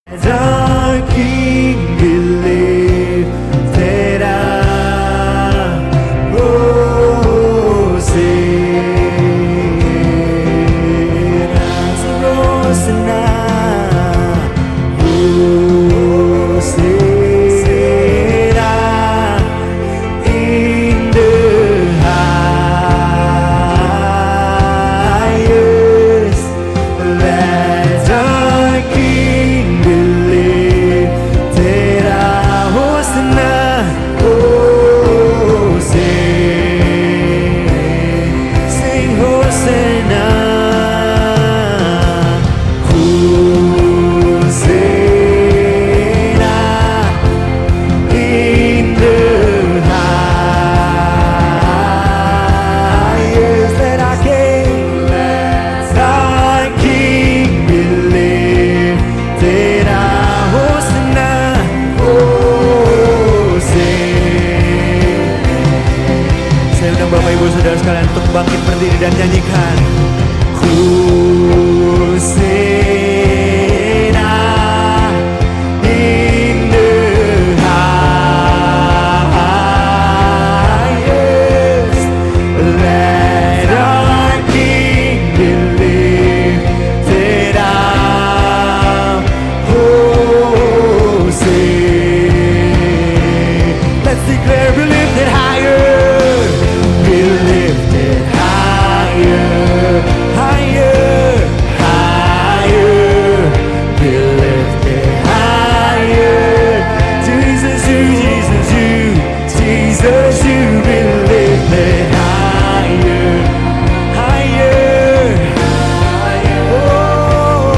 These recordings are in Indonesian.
The King believed that I rose in the highest. Let the King believe that I was not sing Hosanna, Hosanna in the highest. Let our King believe that I was not Saya undang Bapak Ibu Saudara sekalian untuk bangkit berdiri dan nyanyikan Hosanna in the highest. Let our King believe that I'm Hosanna. Let's declare we lift it higher. We lift it higher, higher, higher. We lift it higher. Jesus, you, Jesus, you, Jesus, you. We lift it higher, higher, oh,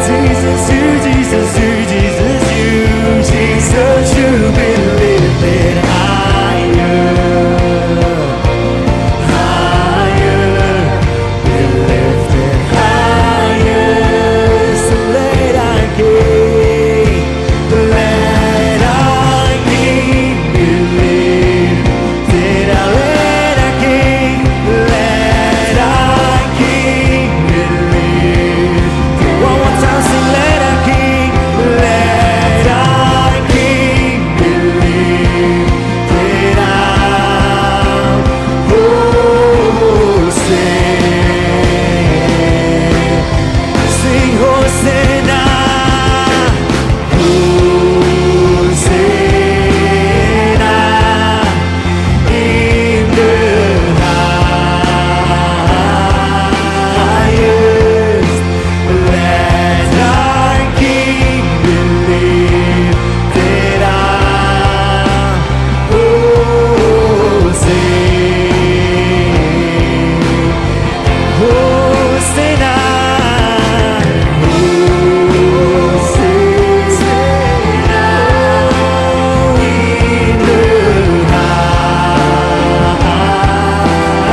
Jesus, you, Jesus, you, Jesus, you, Jesus, you. We lift it higher, higher. We lift it higher. So let our King believe that let our King believe. One more time, sing, let our King believe that I'm Hosanna. Sing Hosanna, Hosanna in the highest. Let our King believe that I'm Hosanna, Hosanna, Hosanna in the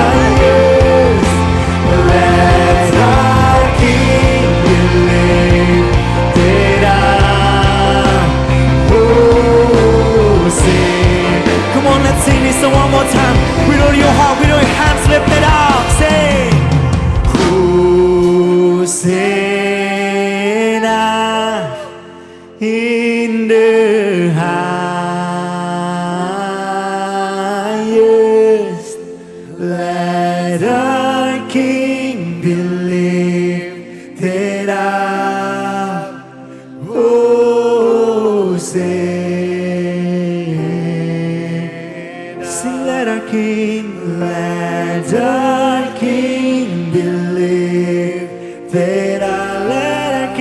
highest. Let our King believe that I'm Hosanna. Come on, let's sing this one more time. With all your heart, with all your hands lifted up, say Hosanna in the highest. Let our King believe that I'm Hosanna. Sing, let our King believe that let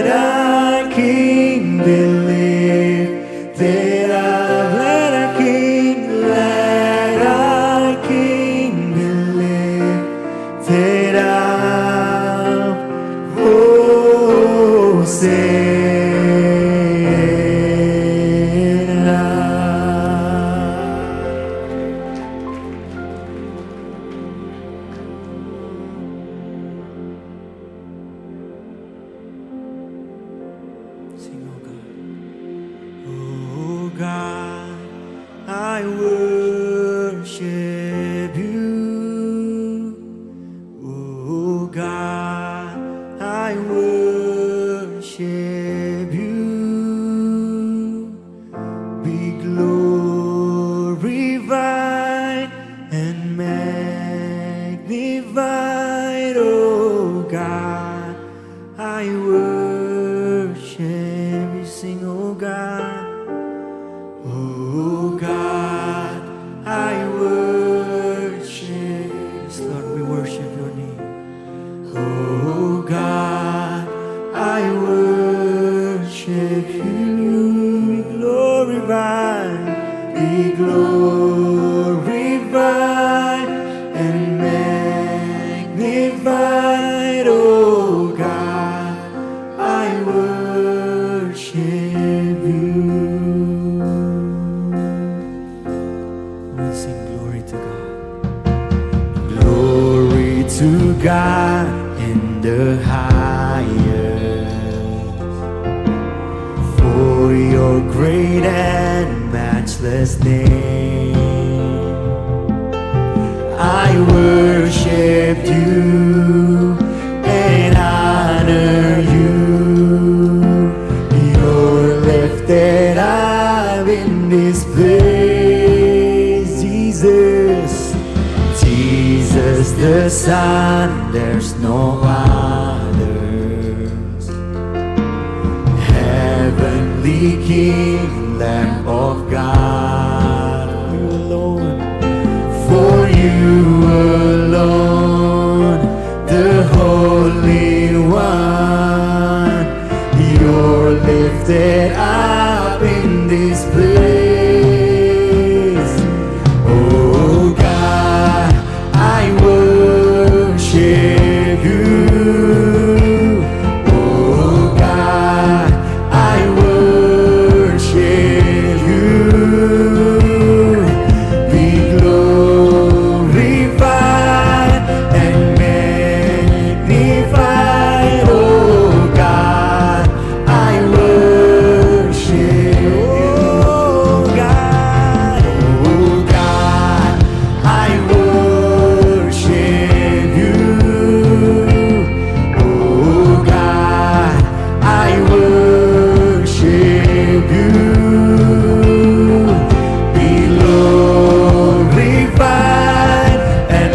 our King believe that let our King believe that I'm Hosanna. glorified, oh God. I worship you, sing, oh God. Oh God, I worship. Yes, Lord, we worship your name. Oh God, I worship you. Be glorified, be glorified and magnified, oh God, I worship you. We sing glory to God. Glory to God in the highest, for your great and matchless name. I worship you and honor you. You're lifted up in this place, Jesus. Jesus the Son, there's no others. Heavenly King, Lamb of God, you alone, for you alone, the Holy One, you're lifted up in this place. Oh God, I worship you. Oh God, I worship you. Be glorified and magnified, oh God, I worship you. Oh God, I worship you. Oh God, I worship you. Be glorified and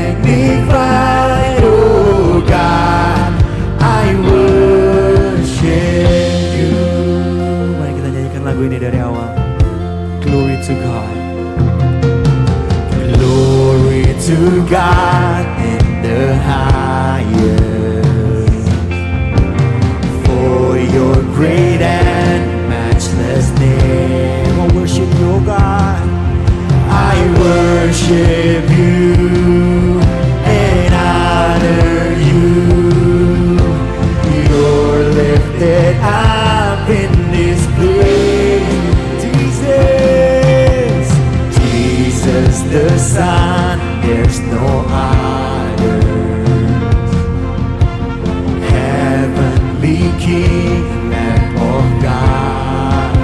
magnified, oh God, I worship you. Mari kita nyanyikan lagu ini dari awal. Glory to God. Glory to God in the highest, for your great and matchless name. I worship you, oh God. I worship you and honor you. You're lifted up in this place, Jesus. Jesus the Son, there's no others. Heavenly King, Lamb of God,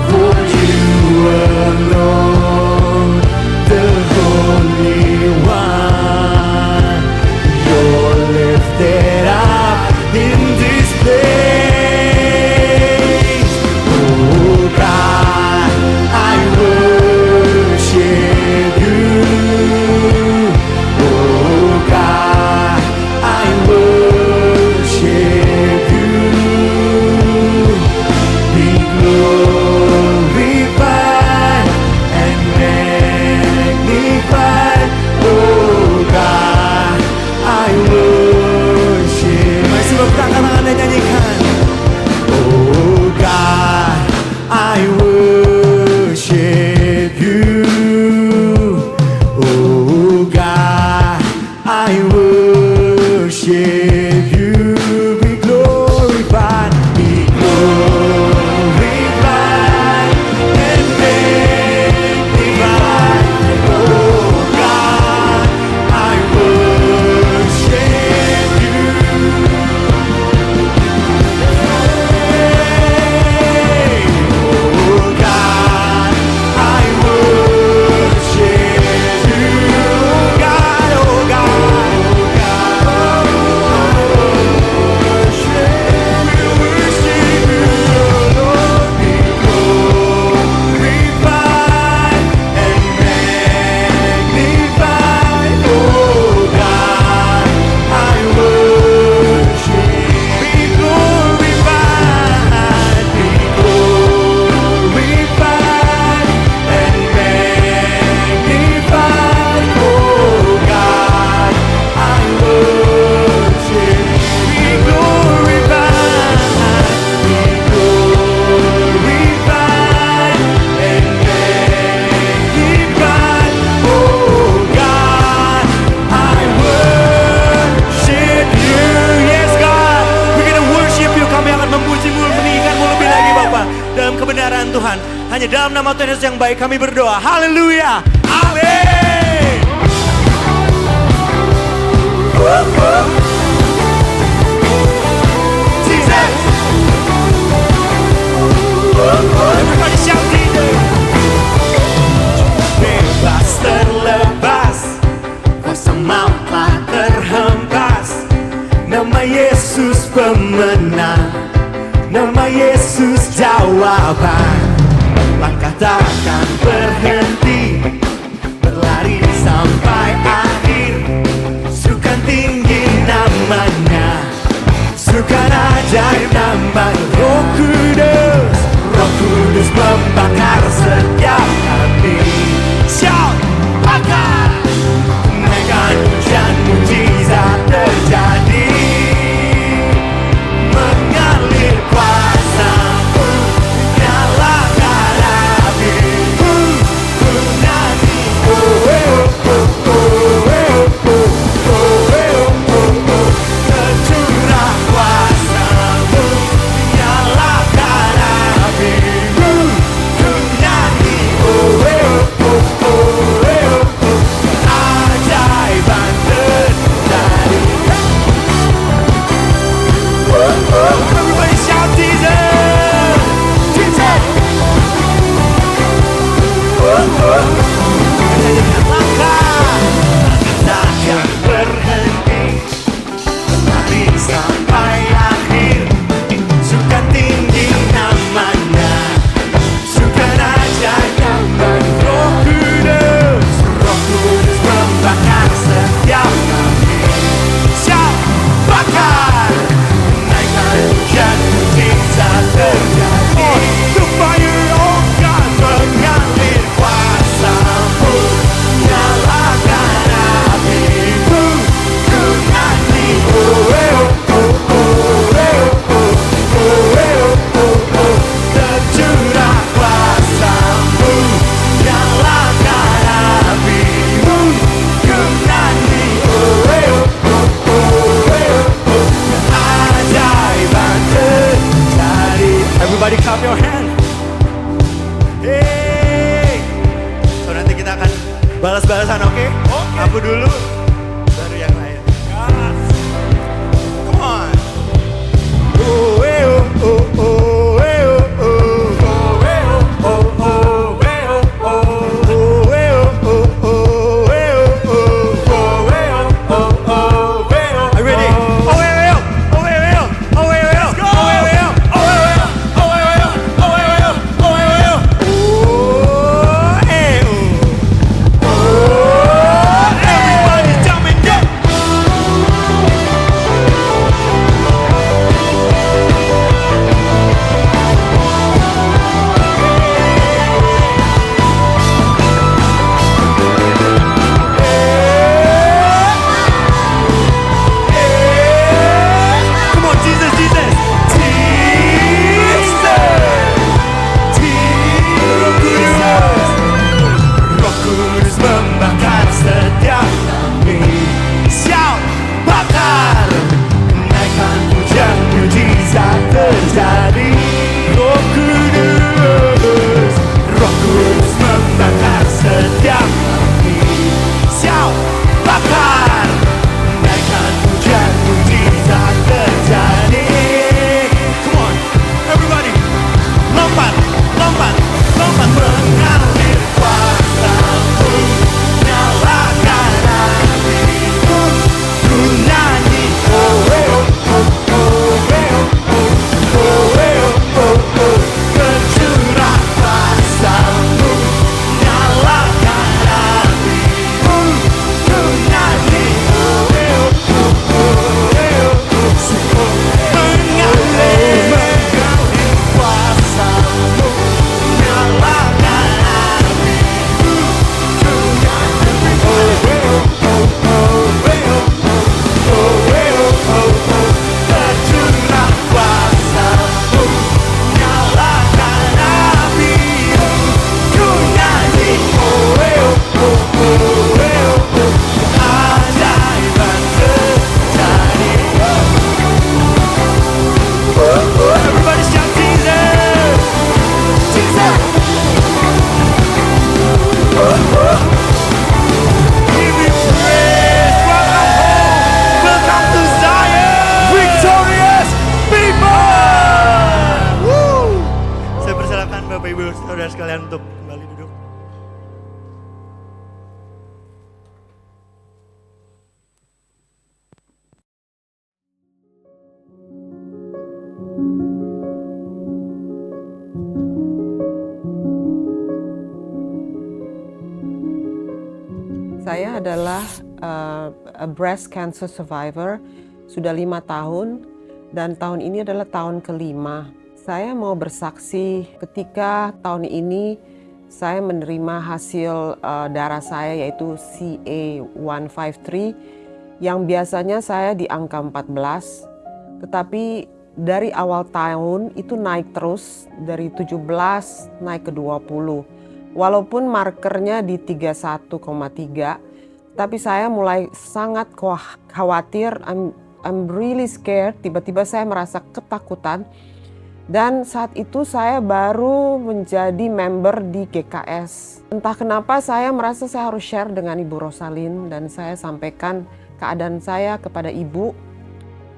for you alone, the Holy One, you're lifted up in this place. Oh God, I worship you. Oh God, I worship yang baik kami berdoa. Haleluya. Amin. Jesus. Everybody shout Jesus. Bebas terlepas, kuasa maut terhempas. Nama Yesus pemenang, nama Yesus jawaban. Langkah takkan berhenti, berlari sampai akhir. Sukan tinggi namanya, sukan ajaib namanya. Roh Kudus, Roh Kudus membakar setiap hati. Shout, bakar, naikkan hujan mujizat terjadi. Mengalir kuasa-Mu, nyalakan api-Mu. Ku nyanyi, oh, oh, oh, oh, oh, oh, oh. Tercurah kuasa-Mu, nyalakan api-Mu. Ku nyanyi, oh, oh, oh, oh, oh. Ajaiban terjadi. Everybody shout Jesus! Jesus! Langkah takkan berhenti, berlari sampai akhir. Sukan tinggi namanya, sukan ajaib namanya. Roh Kudus, Roh Kudus membakar setiap hati. Shout, bakar, naikkan hujan mujizat terjadi. The fire of God mengalir kuasa-Mu, nyalakan api-Mu. Ku nyanyi, oh, oh, oh, oh, oh, oh, oh. Tercurah kuasa-Mu, nyalakan api-Mu. Ku nyanyi, oh, oh, oh, oh. Ajaiban terjadi. Everybody clap your hand. Hey. So nanti kita akan balas-balasan, oke? Aku dulu, baru yang lain. Come on. Oh, oh, oh, oh, oh, oh, oh, oh, oh. Are you ready? Oh, everybody jump and jump. Saya adalah a breast cancer survivor, sudah 5 tahun, dan tahun ini adalah tahun kelima. Saya mau bersaksi ketika tahun ini saya menerima hasil darah saya yaitu CA153 yang biasanya saya di angka 14, tetapi dari awal tahun itu naik terus dari 17 naik ke 20. Walaupun markernya di 31,3, tapi saya mulai sangat khawatir, I'm really scared, tiba-tiba saya merasa ketakutan. Dan saat itu saya baru menjadi member di GKS. Entah kenapa saya merasa saya harus share dengan Ibu Rosalin dan saya sampaikan keadaan saya kepada Ibu.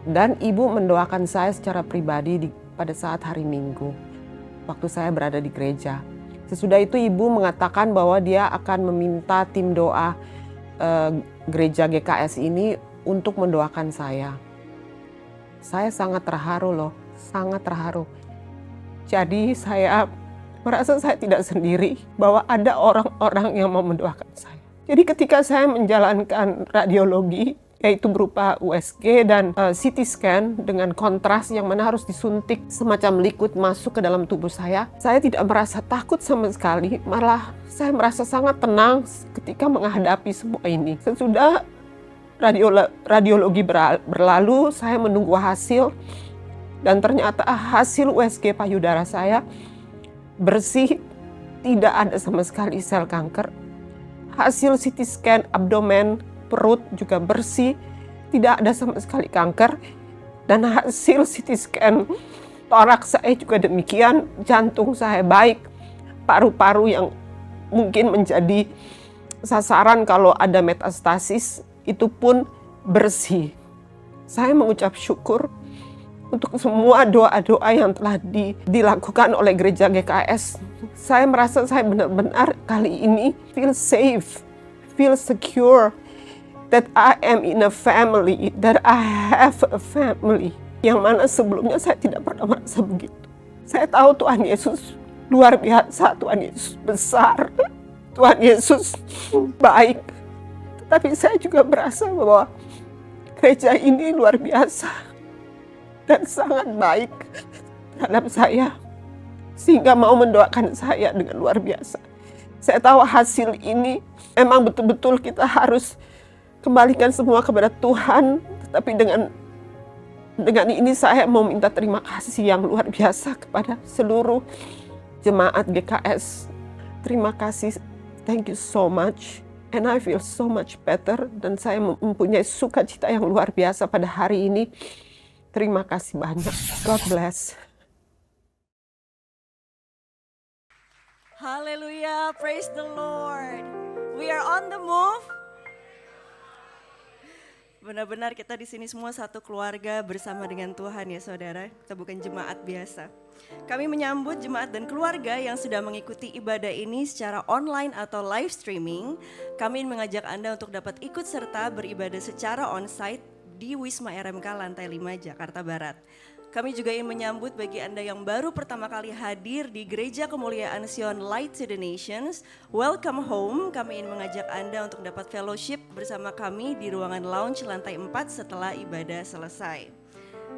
Dan Ibu mendoakan saya secara pribadi pada saat hari Minggu, waktu saya berada di gereja. Sesudah itu Ibu mengatakan bahwa dia akan meminta tim doa gereja GKS ini untuk mendoakan saya. Saya sangat terharu loh, sangat terharu. Jadi saya merasa saya tidak sendiri, bahwa ada orang-orang yang mau mendoakan saya. Jadi ketika saya menjalankan radiologi, yaitu berupa USG dan CT scan dengan kontras yang mana harus disuntik semacam liquid masuk ke dalam tubuh saya tidak merasa takut sama sekali, malah saya merasa sangat tenang ketika menghadapi semua ini. Sesudah radiologi berlalu, saya menunggu hasil dan ternyata hasil USG payudara saya bersih, tidak ada sama sekali sel kanker. Hasil CT scan abdomen perut juga bersih, tidak ada sama sekali kanker. Dan hasil CT scan toraks saya juga demikian, jantung saya baik, paru-paru yang mungkin menjadi sasaran kalau ada metastasis itu pun bersih. Saya mengucap syukur untuk semua doa-doa yang telah dilakukan oleh gereja GKS. Saya merasa saya benar-benar kali ini feel safe, feel secure, that I am in a family, that I have a family. Yang mana sebelumnya saya tidak pernah merasa begitu. Saya tahu Tuhan Yesus luar biasa, Tuhan Yesus besar, Tuhan Yesus baik. Tetapi saya juga merasa bahwa gereja ini luar biasa dan sangat baik terhadap saya, sehingga mau mendoakan saya dengan luar biasa. Saya tahu hasil ini memang betul-betul kita harus kembalikan semua kepada Tuhan, tetapi dengan ini saya mau minta terima kasih yang luar biasa kepada seluruh jemaat GKS. Terima kasih, thank you so much, and I feel so much better, dan saya mempunyai sukacita yang luar biasa pada hari ini. Terima kasih banyak, God bless. Hallelujah, praise the Lord. We are on the move. Benar-benar kita di sini semua satu keluarga bersama dengan Tuhan ya saudara. Kita bukan jemaat biasa. Kami menyambut jemaat dan keluarga yang sudah mengikuti ibadah ini secara online atau live streaming. Kami mengajak Anda untuk dapat ikut serta beribadah secara onsite di Wisma RMK Lantai 5 Jakarta Barat. Kami juga ingin menyambut bagi Anda yang baru pertama kali hadir di Gereja Kemuliaan Sion Light to the Nations. Welcome home. Kami ingin mengajak Anda untuk dapat fellowship bersama kami di ruangan lounge lantai 4 setelah ibadah selesai.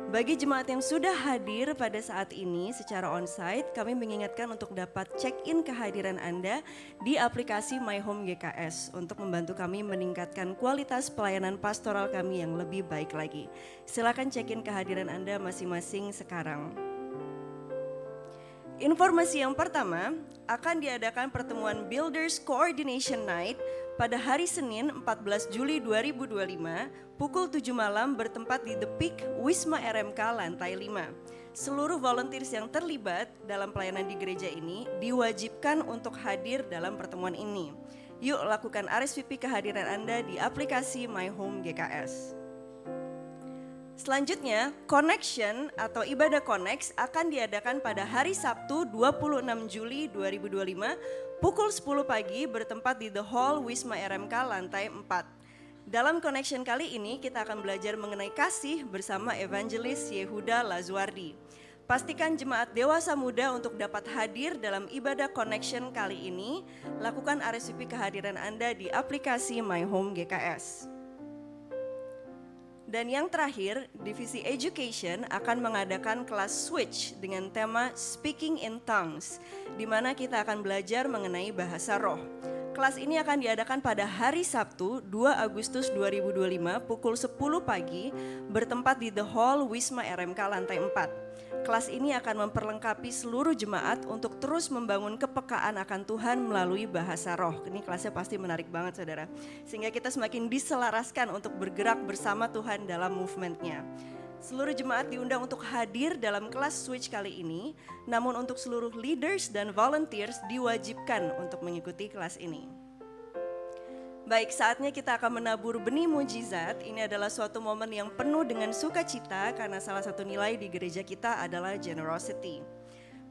Bagi jemaat yang sudah hadir pada saat ini secara onsite, kami mengingatkan untuk dapat check-in kehadiran Anda di aplikasi My Home GKS untuk membantu kami meningkatkan kualitas pelayanan pastoral kami yang lebih baik lagi. Silakan check-in kehadiran Anda masing-masing sekarang. Informasi yang pertama, akan diadakan pertemuan Builders Coordination Night pada hari Senin 14 Juli 2025 pukul 7 malam bertempat di The Peak Wisma RMK Lantai 5. Seluruh volunteers yang terlibat dalam pelayanan di gereja ini diwajibkan untuk hadir dalam pertemuan ini. Yuk lakukan RSVP kehadiran Anda di aplikasi My Home GKS. Selanjutnya, Connection atau Ibadah Connect akan diadakan pada hari Sabtu 26 Juli 2025 pukul 10 pagi bertempat di The Hall Wisma RMK Lantai 4. Dalam Connection kali ini kita akan belajar mengenai kasih bersama Evangelis Yehuda Lazuardi. Pastikan jemaat dewasa muda untuk dapat hadir dalam ibadah connection kali ini. Lakukan RSVP kehadiran Anda di aplikasi My Home GKS. Dan yang terakhir, Divisi Education akan mengadakan kelas switch dengan tema Speaking in Tongues, di mana kita akan belajar mengenai bahasa roh. Kelas ini akan diadakan pada hari Sabtu 2 Agustus 2025 pukul 10 pagi bertempat di The Hall Wisma RMK lantai 4. Kelas ini akan memperlengkapi seluruh jemaat untuk terus membangun kepekaan akan Tuhan melalui bahasa roh. Ini kelasnya pasti menarik banget saudara. Sehingga kita semakin diselaraskan untuk bergerak bersama Tuhan dalam movementnya. Seluruh jemaat diundang untuk hadir dalam kelas switch kali ini, namun untuk seluruh leaders dan volunteers diwajibkan untuk mengikuti kelas ini. Baik, saatnya kita akan menabur benih mujizat. Ini adalah suatu momen yang penuh dengan sukacita karena salah satu nilai di gereja kita adalah generosity.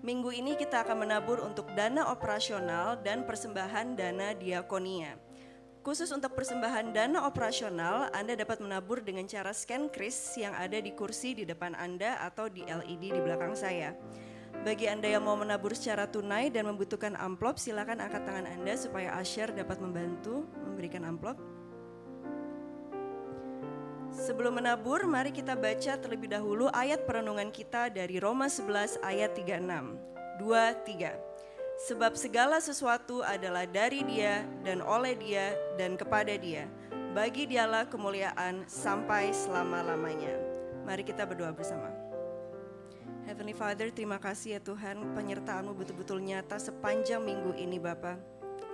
Minggu ini kita akan menabur untuk dana operasional dan persembahan dana diakonia. Khusus untuk persembahan dana operasional, Anda dapat menabur dengan cara scan kris yang ada di kursi di depan Anda atau di LED di belakang saya. Bagi Anda yang mau menabur secara tunai dan membutuhkan amplop, silakan angkat tangan Anda supaya Asher dapat membantu memberikan amplop. Sebelum menabur, mari kita baca terlebih dahulu ayat perenungan kita dari Roma 11 ayat 36. 2-3. Sebab segala sesuatu adalah dari Dia dan oleh Dia dan kepada Dia. Bagi Dialah kemuliaan sampai selama-lamanya. Mari kita berdoa bersama. Heavenly Father, terima kasih ya Tuhan, penyertaan-Mu betul-betul nyata sepanjang minggu ini Bapa.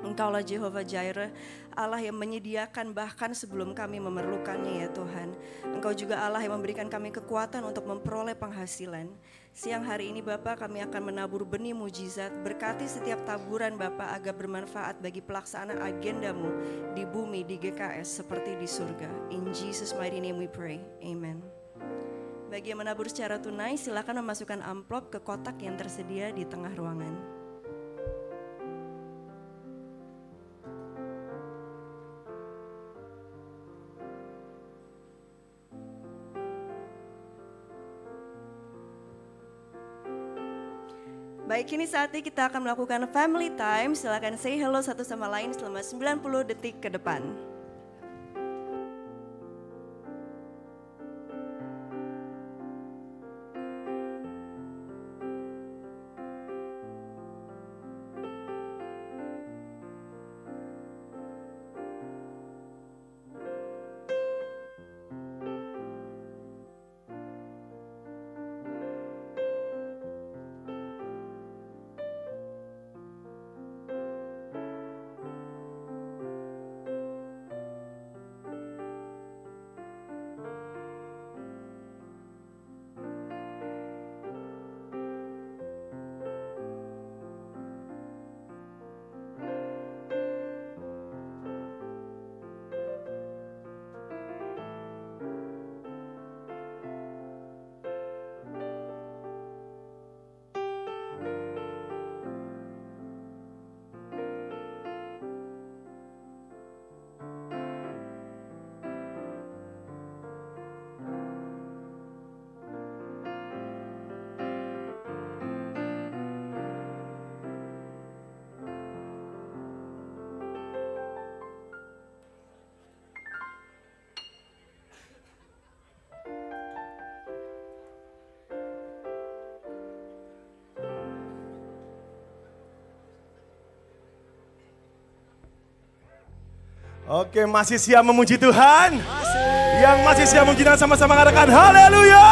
Engkaulah Jehovah Jireh, Allah yang menyediakan bahkan sebelum kami memerlukannya ya Tuhan. Engkau juga Allah yang memberikan kami kekuatan untuk memperoleh penghasilan. Siang hari ini Bapa, kami akan menabur benih mujizat. Berkati setiap taburan Bapa agar bermanfaat bagi pelaksanaan agenda-Mu di bumi, di GKS seperti di surga. In Jesus mighty name we pray, amen. Bagi yang menabur secara tunai, silakan memasukkan amplop ke kotak yang tersedia di tengah ruangan. Baik, kini saatnya kita akan melakukan family time. Silakan say hello satu sama lain selama 90 detik ke depan. Oke, masih siap memuji Tuhan? Yang masih siap memuji Tuhan sama-sama katakan haleluya.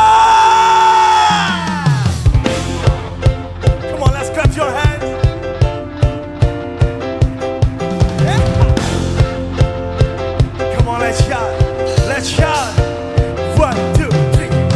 Come on, let's clap your hands. Come on, let's shout. Let's shout. 1, 2, 3.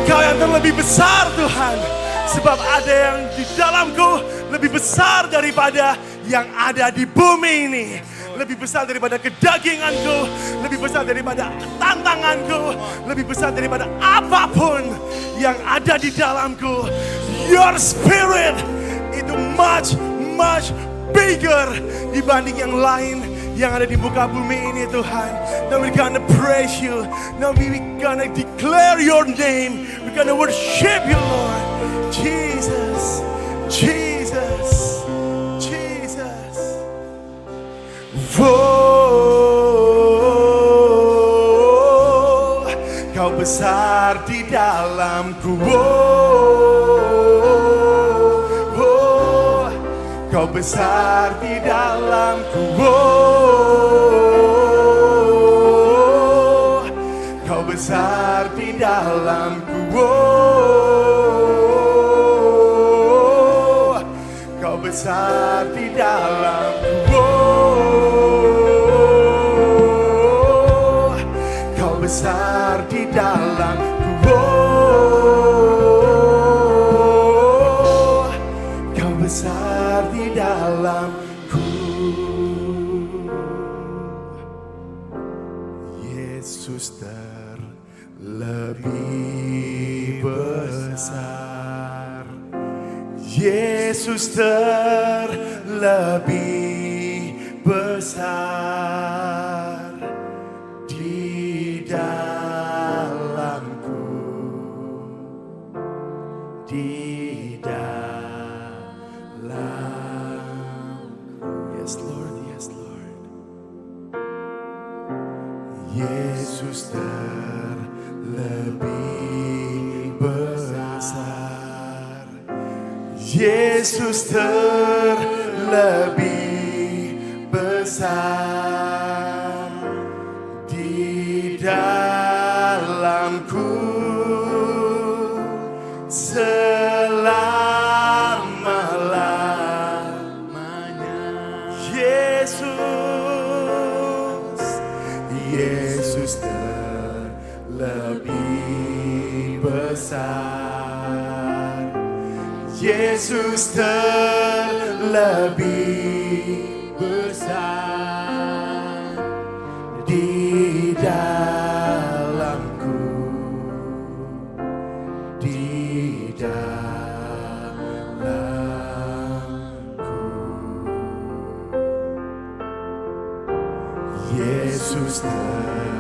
Engkau yang terlebih besar Tuhan. Sebab ada yang di dalamku lebih besar daripada yang ada di bumi ini. Lebih besar daripada kedaginganku, lebih besar daripada tantanganku, lebih besar daripada apapun yang ada di dalamku. Your spirit itu much bigger dibanding yang lain yang ada di muka bumi ini Tuhan. Now we're gonna praise you. Now we're gonna declare your name. We're gonna worship you, Lord. Jesus, Jesus, Jesus. Oh, kau besar di dalamku. Oh, kau besar di dalamku. Oh, kau besar di dalamku. Oh, kau besar di dalamku. Oh, kau besar di dalamku. Oh, kau besar di dalamku. Yesus terlebih besar. Yesus terlebih besar di dalamku, di dalamku. Yes Lord, yes Lord. Yesus terlebih besar. Yesus terlebih besar di dalamku selama-lamanya. Yesus terlebih besar. Yesus terlebih besar di dalamku, di dalamku. Yesus terlebih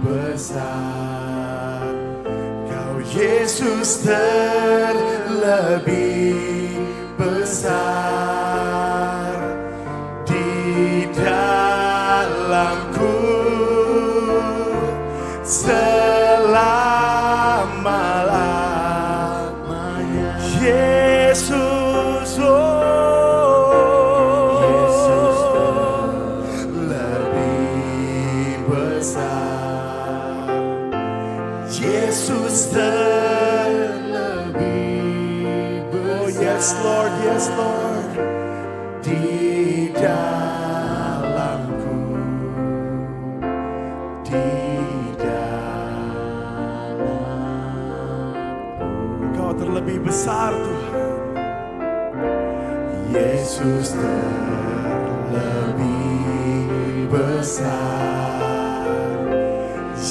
besar. Kau Yesus terlebih besar di dalamku selama-lamanya. Yesus, oh, Yesus terlebih besar. Yesus terlebih besar. Oh yes Lord, yes Lord. Di dalamku, di dalamku. Engkau terlebih besar Tuhan. Yesus terlebih besar.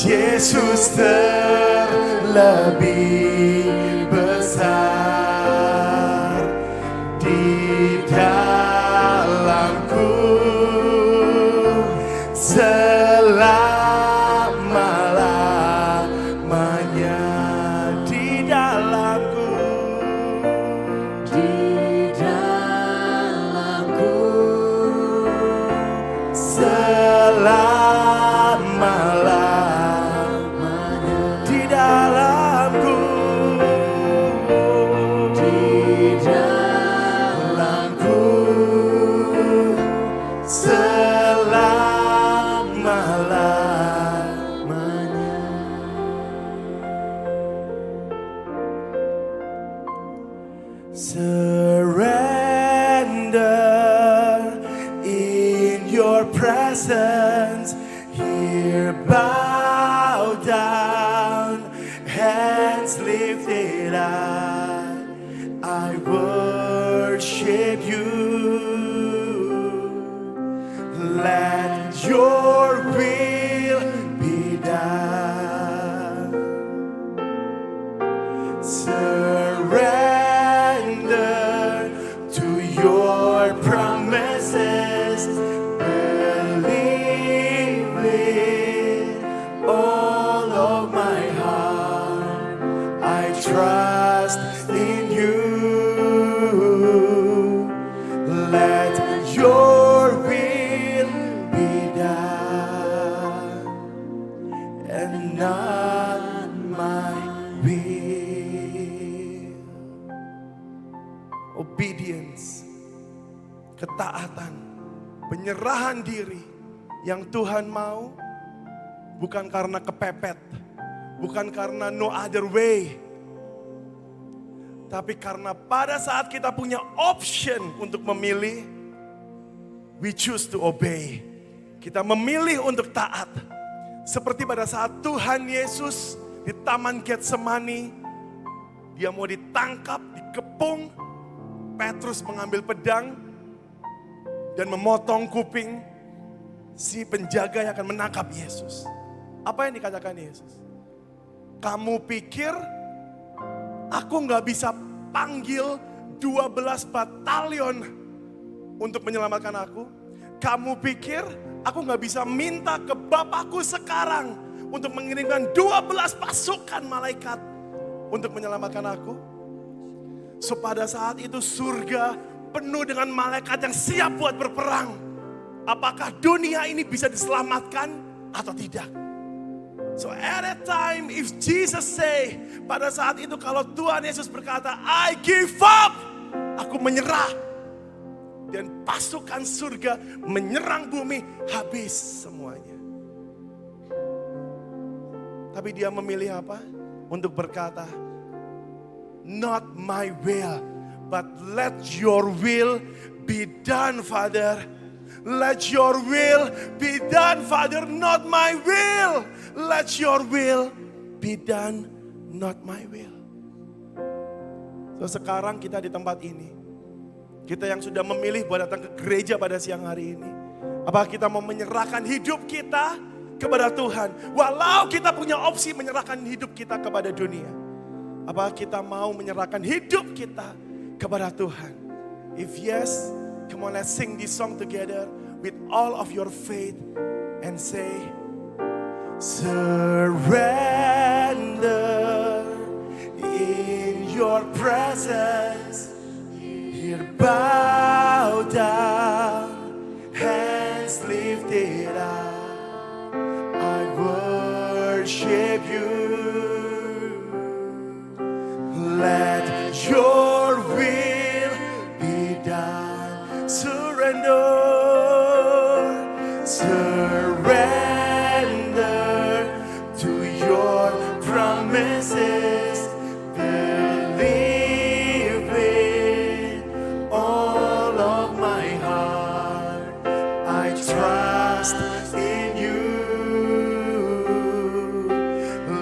Yesus terlebih besar di dalamku selama-lamanya. Di dalamku, di dalamku selama-lamanya. Di dalamku, di dalamku selama-lamanya. lifted high. I worship you. Let your will be done. Surrender to your promises. Believe with all of my heart. I trust in you. Let your will be done and not my will. Obedience, ketaatan, penyerahan diri yang Tuhan mau, bukan karena kepepet, bukan karena no other way, tapi karena pada saat kita punya option untuk memilih, we choose to obey. Kita memilih untuk taat. Seperti pada saat Tuhan Yesus di Taman Getsemani, dia mau ditangkap, dikepung, Petrus mengambil pedang dan memotong kuping si penjaga yang akan menangkap Yesus. Apa yang dikatakan Yesus? Kamu pikir aku gak bisa panggil 12 batalion untuk menyelamatkan aku? Kamu pikir aku gak bisa minta ke Bapakku sekarang untuk mengirimkan 12 pasukan malaikat untuk menyelamatkan aku? So pada saat itu surga penuh dengan malaikat yang siap buat berperang. Apakah dunia ini bisa diselamatkan atau tidak? So at that time if Jesus say, pada saat itu kalau Tuhan Yesus berkata, I give up, aku menyerah. Dan pasukan surga menyerang bumi, habis semuanya. Tapi dia memilih apa? Untuk berkata, not my will, but let your will be done, Father. Let your will be done, Father, not my will. Let your will be done, not my will. So sekarang kita di tempat ini, kita yang sudah memilih buat datang ke gereja pada siang hari ini, apakah kita mau menyerahkan hidup kita kepada Tuhan? Walau kita punya opsi menyerahkan hidup kita kepada dunia, apakah kita mau menyerahkan hidup kita kepada Tuhan? If yes, come on, let's sing this song together with all of your faith and say, surrender in your presence. Here bow down, hands lifted up. I worship you. Let your will be done. Surrender, surrender to your promises. Believe with all of my heart. I trust in you.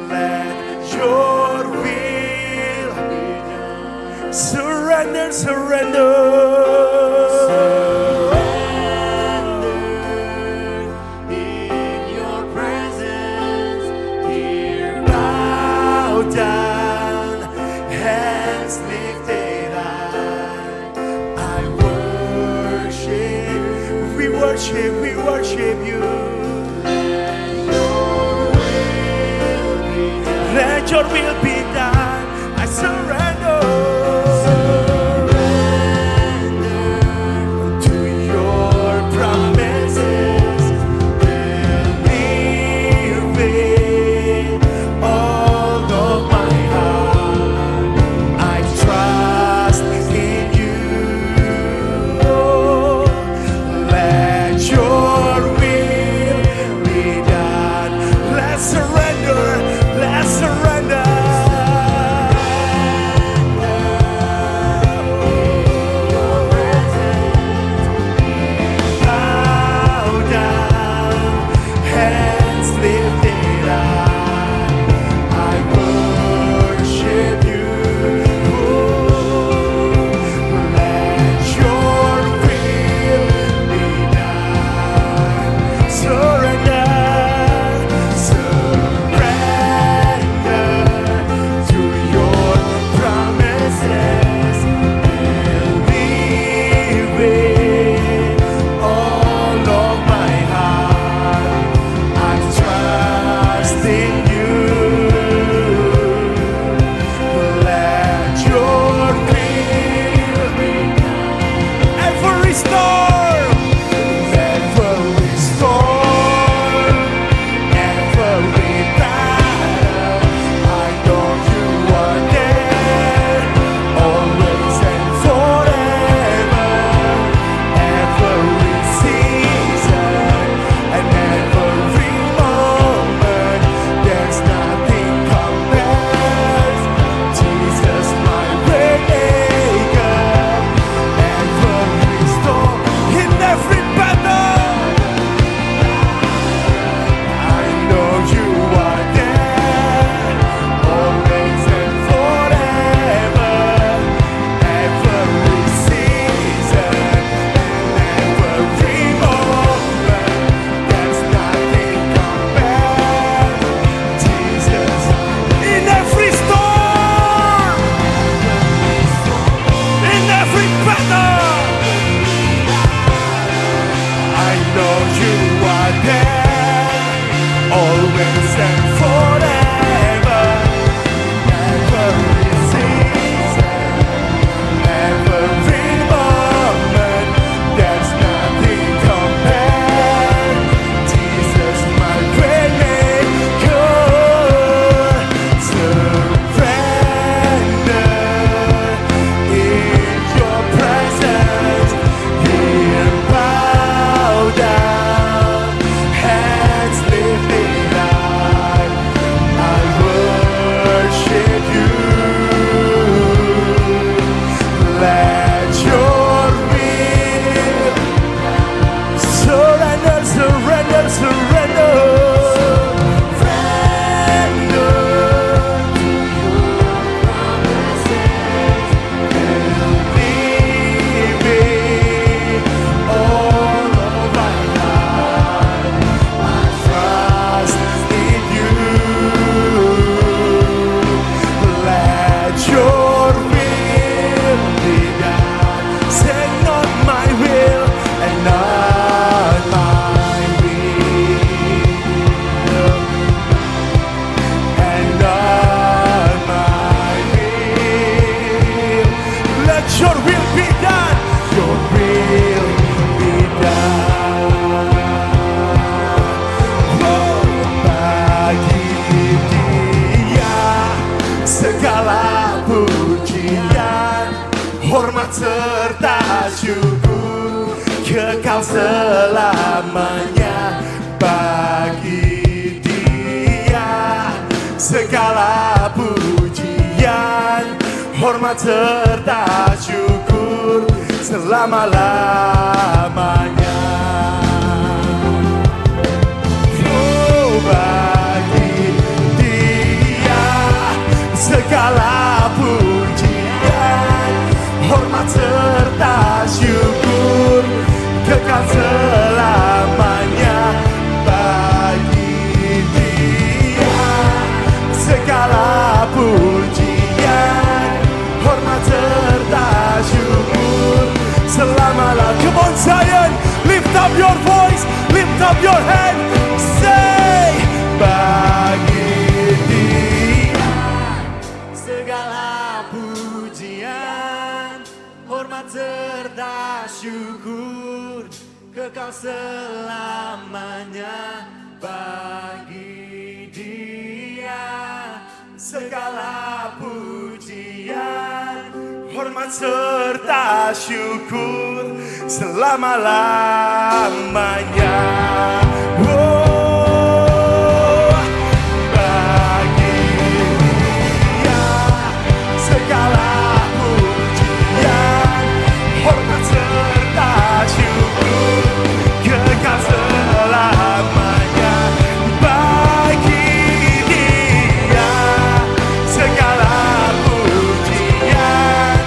Let your will be done. Surrender, surrender. Down, hands lifted high. I worship, we worship you. Let your will be done. I surrender. To your promises. Believe it. All of my heart, I trust in you. Let your will be done. Let's surrender, let's surrender. segala pujian, hormat serta syukur kekal selamanya bagi Dia. Segala pujian, hormat serta syukur selama-lamanya. Oh, bagi Dia segala pujian, hormat serta syukur kekal selamanya bagi Dia. Segala pujian, hormat serta syukur selama-lamanya. Come on Zion, lift up your voice, lift up your hand, say bagi Dia segala pujian, hormat serta syukur kekal selamanya bagi Dia. Segala pujian, hormat serta syukur selama-lamanya. Oh, bagi Dia segala pujian, hormat serta syukur kekal selamanya bagi Dia. Segala pujian,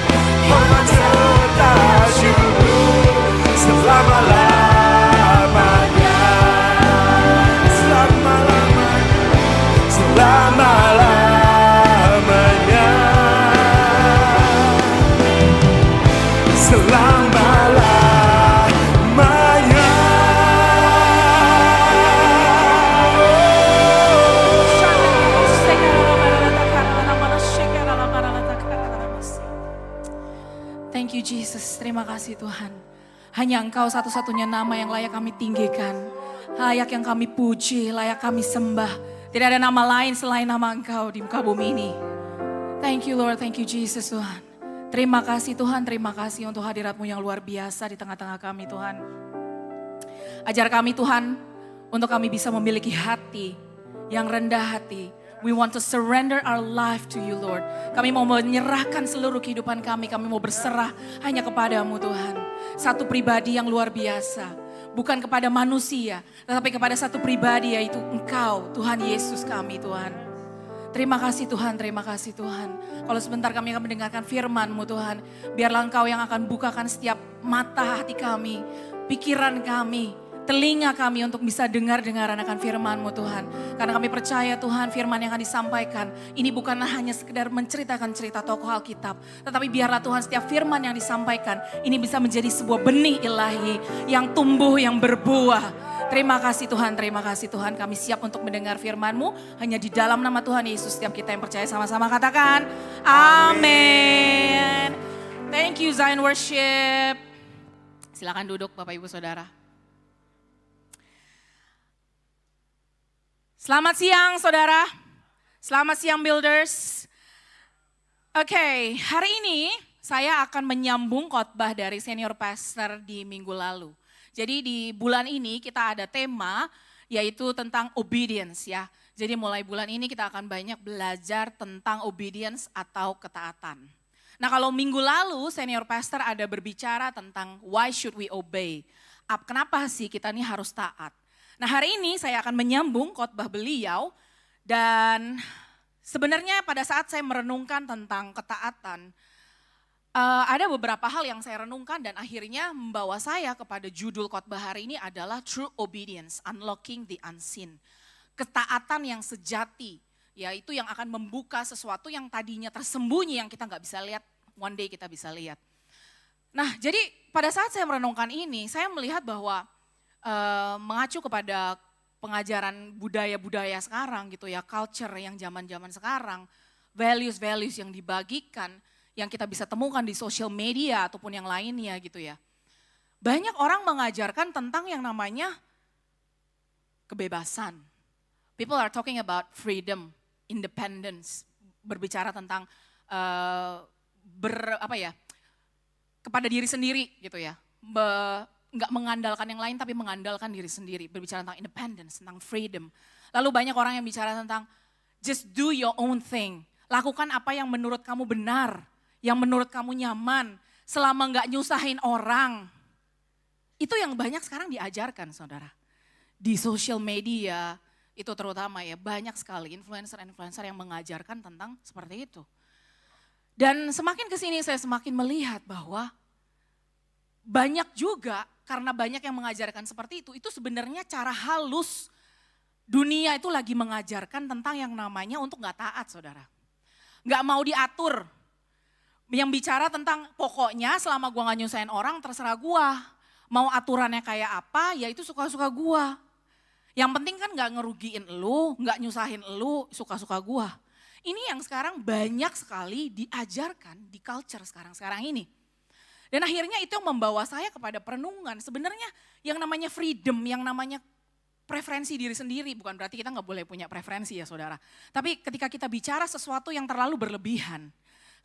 hormat serta syukur selama-lamanya, selama-lamanya, selama-lamanya, selama-lamanya. Thank you Jesus, terima kasih Tuhan. Hanya Engkau satu-satunya nama yang layak kami tinggikan. Layak yang kami puji, layak kami sembah. Tidak ada nama lain selain nama Engkau di muka bumi ini. Thank you Lord, thank you Jesus Tuhan. Terima kasih Tuhan, terima kasih untuk hadirat-Mu yang luar biasa di tengah-tengah kami Tuhan. Ajar kami Tuhan, untuk kami bisa memiliki hati yang rendah hati. We want to surrender our life to you Lord. Kami mau menyerahkan seluruh kehidupan kami mau berserah hanya kepadamu Tuhan. Satu pribadi yang luar biasa. Bukan kepada manusia, tetapi kepada satu pribadi yaitu Engkau, Tuhan Yesus kami Tuhan. Terima kasih Tuhan, terima kasih Tuhan. Kalau sebentar kami akan mendengarkan firman-Mu Tuhan. Biarlah Engkau yang akan bukakan setiap mata hati kami, pikiran kami, telinga kami untuk bisa dengar-dengaran akan firman-Mu Tuhan. Karena kami percaya Tuhan firman yang akan disampaikan ini bukanlah hanya sekedar menceritakan cerita tokoh Alkitab. Tetapi biarlah Tuhan setiap firman yang disampaikan ini bisa menjadi sebuah benih ilahi yang tumbuh, yang berbuah. Terima kasih Tuhan, terima kasih Tuhan. Kami siap untuk mendengar firman-Mu hanya di dalam nama Tuhan Yesus. Setiap kita yang percaya sama-sama katakan amin. Thank you Zion Worship. Silakan duduk Bapak Ibu Saudara. Selamat siang saudara, selamat siang builders. Oke, hari ini saya akan menyambung khotbah dari senior pastor di minggu lalu. Jadi di bulan ini kita ada tema yaitu tentang obedience ya. Jadi mulai bulan ini kita akan banyak belajar tentang obedience atau ketaatan. Nah kalau minggu lalu senior pastor ada berbicara tentang why should we obey. Kenapa sih kita ini harus taat. Nah hari ini saya akan menyambung khotbah beliau dan sebenarnya pada saat saya merenungkan tentang ketaatan, ada beberapa hal yang saya renungkan dan akhirnya membawa saya kepada judul khotbah hari ini adalah True Obedience, Unlocking the Unseen. Ketaatan yang sejati, yaitu yang akan membuka sesuatu yang tadinya tersembunyi yang kita nggak bisa lihat, one day kita bisa lihat. Nah jadi pada saat saya merenungkan ini, saya melihat bahwa mengacu kepada pengajaran budaya-budaya sekarang gitu ya, culture yang zaman-zaman sekarang, values-values yang dibagikan, yang kita bisa temukan di social media ataupun yang lainnya gitu ya. Banyak orang mengajarkan tentang yang namanya kebebasan. People are talking about freedom, independence. berbicara tentang kepada diri sendiri gitu ya. Nggak mengandalkan yang lain tapi mengandalkan diri sendiri. Berbicara tentang independence, tentang freedom. Lalu banyak orang yang bicara tentang just do your own thing. Lakukan apa yang menurut kamu benar, yang menurut kamu nyaman, selama nggak nyusahin orang. Itu yang banyak sekarang diajarkan saudara. Di social media itu terutama ya, banyak sekali influencer-influencer yang mengajarkan tentang seperti itu. Dan semakin kesini saya semakin melihat bahwa banyak juga karena banyak yang mengajarkan seperti itu sebenarnya cara halus dunia itu lagi mengajarkan tentang yang namanya untuk gak taat saudara. Gak mau diatur. Yang bicara tentang pokoknya selama gua gak nyusahin orang terserah gua. Mau aturannya kayak apa ya itu suka-suka gua. Yang penting kan gak ngerugiin elu, gak nyusahin elu, suka-suka gua. Ini yang sekarang banyak sekali diajarkan di culture sekarang ini. Dan akhirnya itu yang membawa saya kepada perenungan. Sebenarnya yang namanya freedom, yang namanya preferensi diri sendiri, bukan berarti kita nggak boleh punya preferensi ya saudara. Tapi ketika kita bicara sesuatu yang terlalu berlebihan,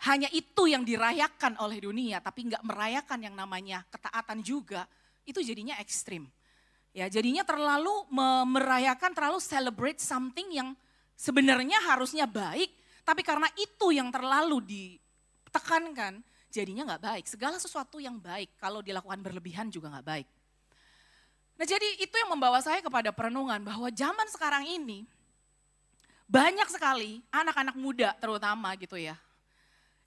hanya itu yang dirayakan oleh dunia, tapi nggak merayakan yang namanya ketaatan juga, itu jadinya ekstrim. Ya, jadinya terlalu merayakan, terlalu celebrate something yang sebenarnya harusnya baik, tapi karena itu yang terlalu ditekankan, jadinya nggak baik. Segala sesuatu yang baik kalau dilakukan berlebihan juga nggak baik. Nah jadi itu yang membawa saya kepada perenungan bahwa zaman sekarang ini banyak sekali anak-anak muda terutama gitu ya.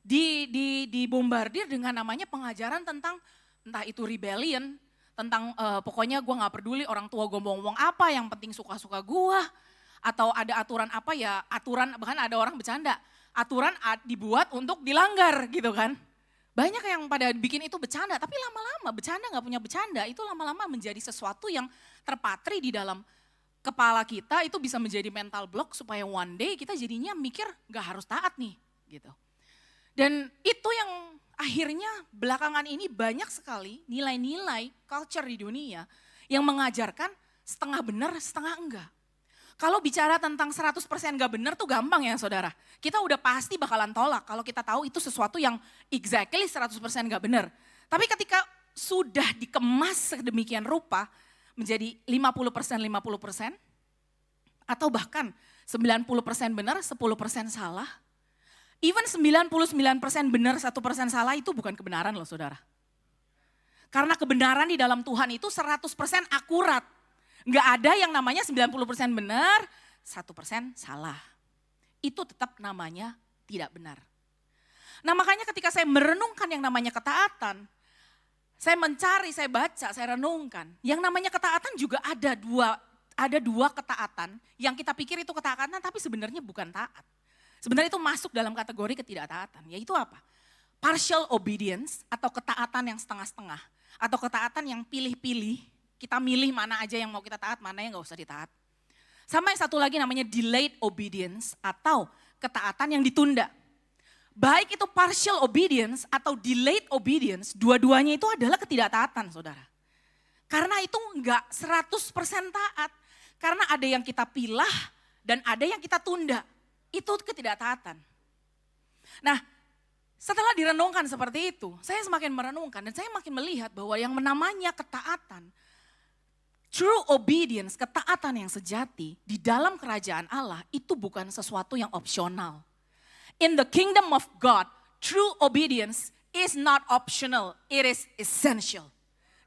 Dibombardir dengan namanya pengajaran tentang entah itu rebellion, tentang pokoknya gue gak peduli orang tua gue ngomong apa, yang penting suka-suka gue. Atau ada aturan apa ya, aturan bahkan ada orang bercanda, aturan dibuat untuk dilanggar gitu kan. Banyak yang pada bikin itu bercanda, tapi lama-lama bercanda gak punya bercanda, itu lama-lama menjadi sesuatu yang terpatri di dalam kepala kita, itu bisa menjadi mental block supaya one day kita jadinya mikir gak harus taat nih gitu. Dan itu yang akhirnya belakangan ini banyak sekali nilai-nilai culture di dunia yang mengajarkan setengah benar, setengah enggak. Kalau bicara tentang 100% gak benar tuh gampang ya saudara. Kita udah pasti bakalan tolak kalau kita tahu itu sesuatu yang exactly 100% gak benar. Tapi ketika sudah dikemas sedemikian rupa menjadi 50% atau bahkan 90% benar, 10% salah. Even 99% benar, 1% salah itu bukan kebenaran loh saudara. Karena kebenaran di dalam Tuhan itu 100% akurat. Nggak ada yang namanya 90% benar, 1% salah. Itu tetap namanya tidak benar. Nah makanya ketika saya merenungkan yang namanya ketaatan, saya mencari, saya baca, saya renungkan. Yang namanya ketaatan juga ada dua ketaatan yang kita pikir itu ketaatan tapi sebenarnya bukan taat. Sebenarnya itu masuk dalam kategori ketidaktaatan, yaitu apa? Partial obedience atau ketaatan yang setengah-setengah. Atau ketaatan yang pilih-pilih, kita milih mana aja yang mau kita taat, mana yang gak usah ditaat. Sama yang satu lagi namanya delayed obedience atau ketaatan yang ditunda. Baik itu partial obedience atau delayed obedience, dua-duanya itu adalah ketidaktaatan saudara. Karena itu enggak 100% taat. Karena ada yang kita pilah dan ada yang kita tunda. Itu ketidaktaatan. Nah setelah direnungkan seperti itu, saya semakin merenungkan dan saya makin melihat bahwa yang namanya ketaatan, true obedience, ketaatan yang sejati di dalam kerajaan Allah itu bukan sesuatu yang opsional. In the kingdom of God, true obedience is not optional, it is essential.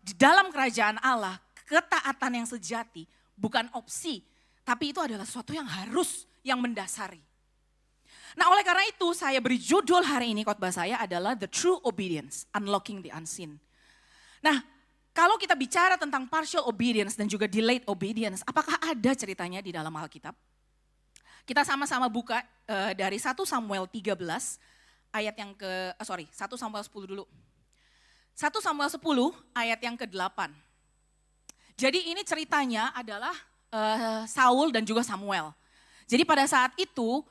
Di dalam kerajaan Allah, ketaatan yang sejati bukan opsi, tapi itu adalah sesuatu yang harus, yang mendasari. Nah oleh karena itu saya beri judul hari ini khotbah saya adalah The True Obedience, Unlocking the Unseen. Nah kalau kita bicara tentang partial obedience dan juga delayed obedience, apakah ada ceritanya di dalam Alkitab? Kita sama-sama buka dari 1 Samuel 13 ayat yang 1 Samuel 10 dulu. 1 Samuel 10 ayat yang ke-8. Jadi ini ceritanya adalah Saul dan juga Samuel. Jadi pada saat itu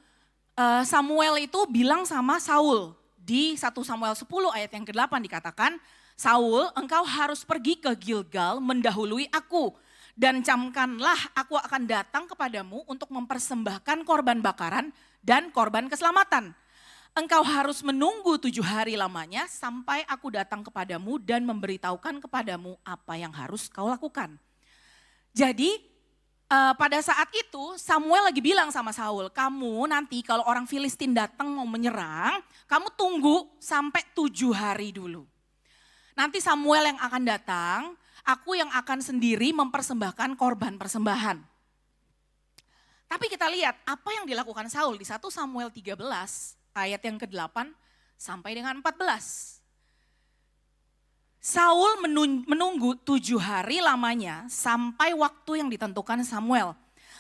Samuel itu bilang sama Saul di 1 Samuel 10 ayat yang ke-8 dikatakan, Saul, engkau harus pergi ke Gilgal mendahului aku. Dan camkanlah aku akan datang kepadamu untuk mempersembahkan korban bakaran dan korban keselamatan. Engkau harus menunggu 7 hari lamanya sampai aku datang kepadamu dan memberitahukan kepadamu apa yang harus kau lakukan. Jadi pada saat itu Samuel lagi bilang sama Saul, kamu nanti kalau orang Filistin datang mau menyerang, kamu tunggu sampai 7 hari dulu. Nanti Samuel yang akan datang, aku yang akan sendiri mempersembahkan korban persembahan. Tapi kita lihat apa yang dilakukan Saul di 1 Samuel 13 ayat yang ke-8 sampai dengan 14. Saul menunggu 7 hari lamanya sampai waktu yang ditentukan Samuel.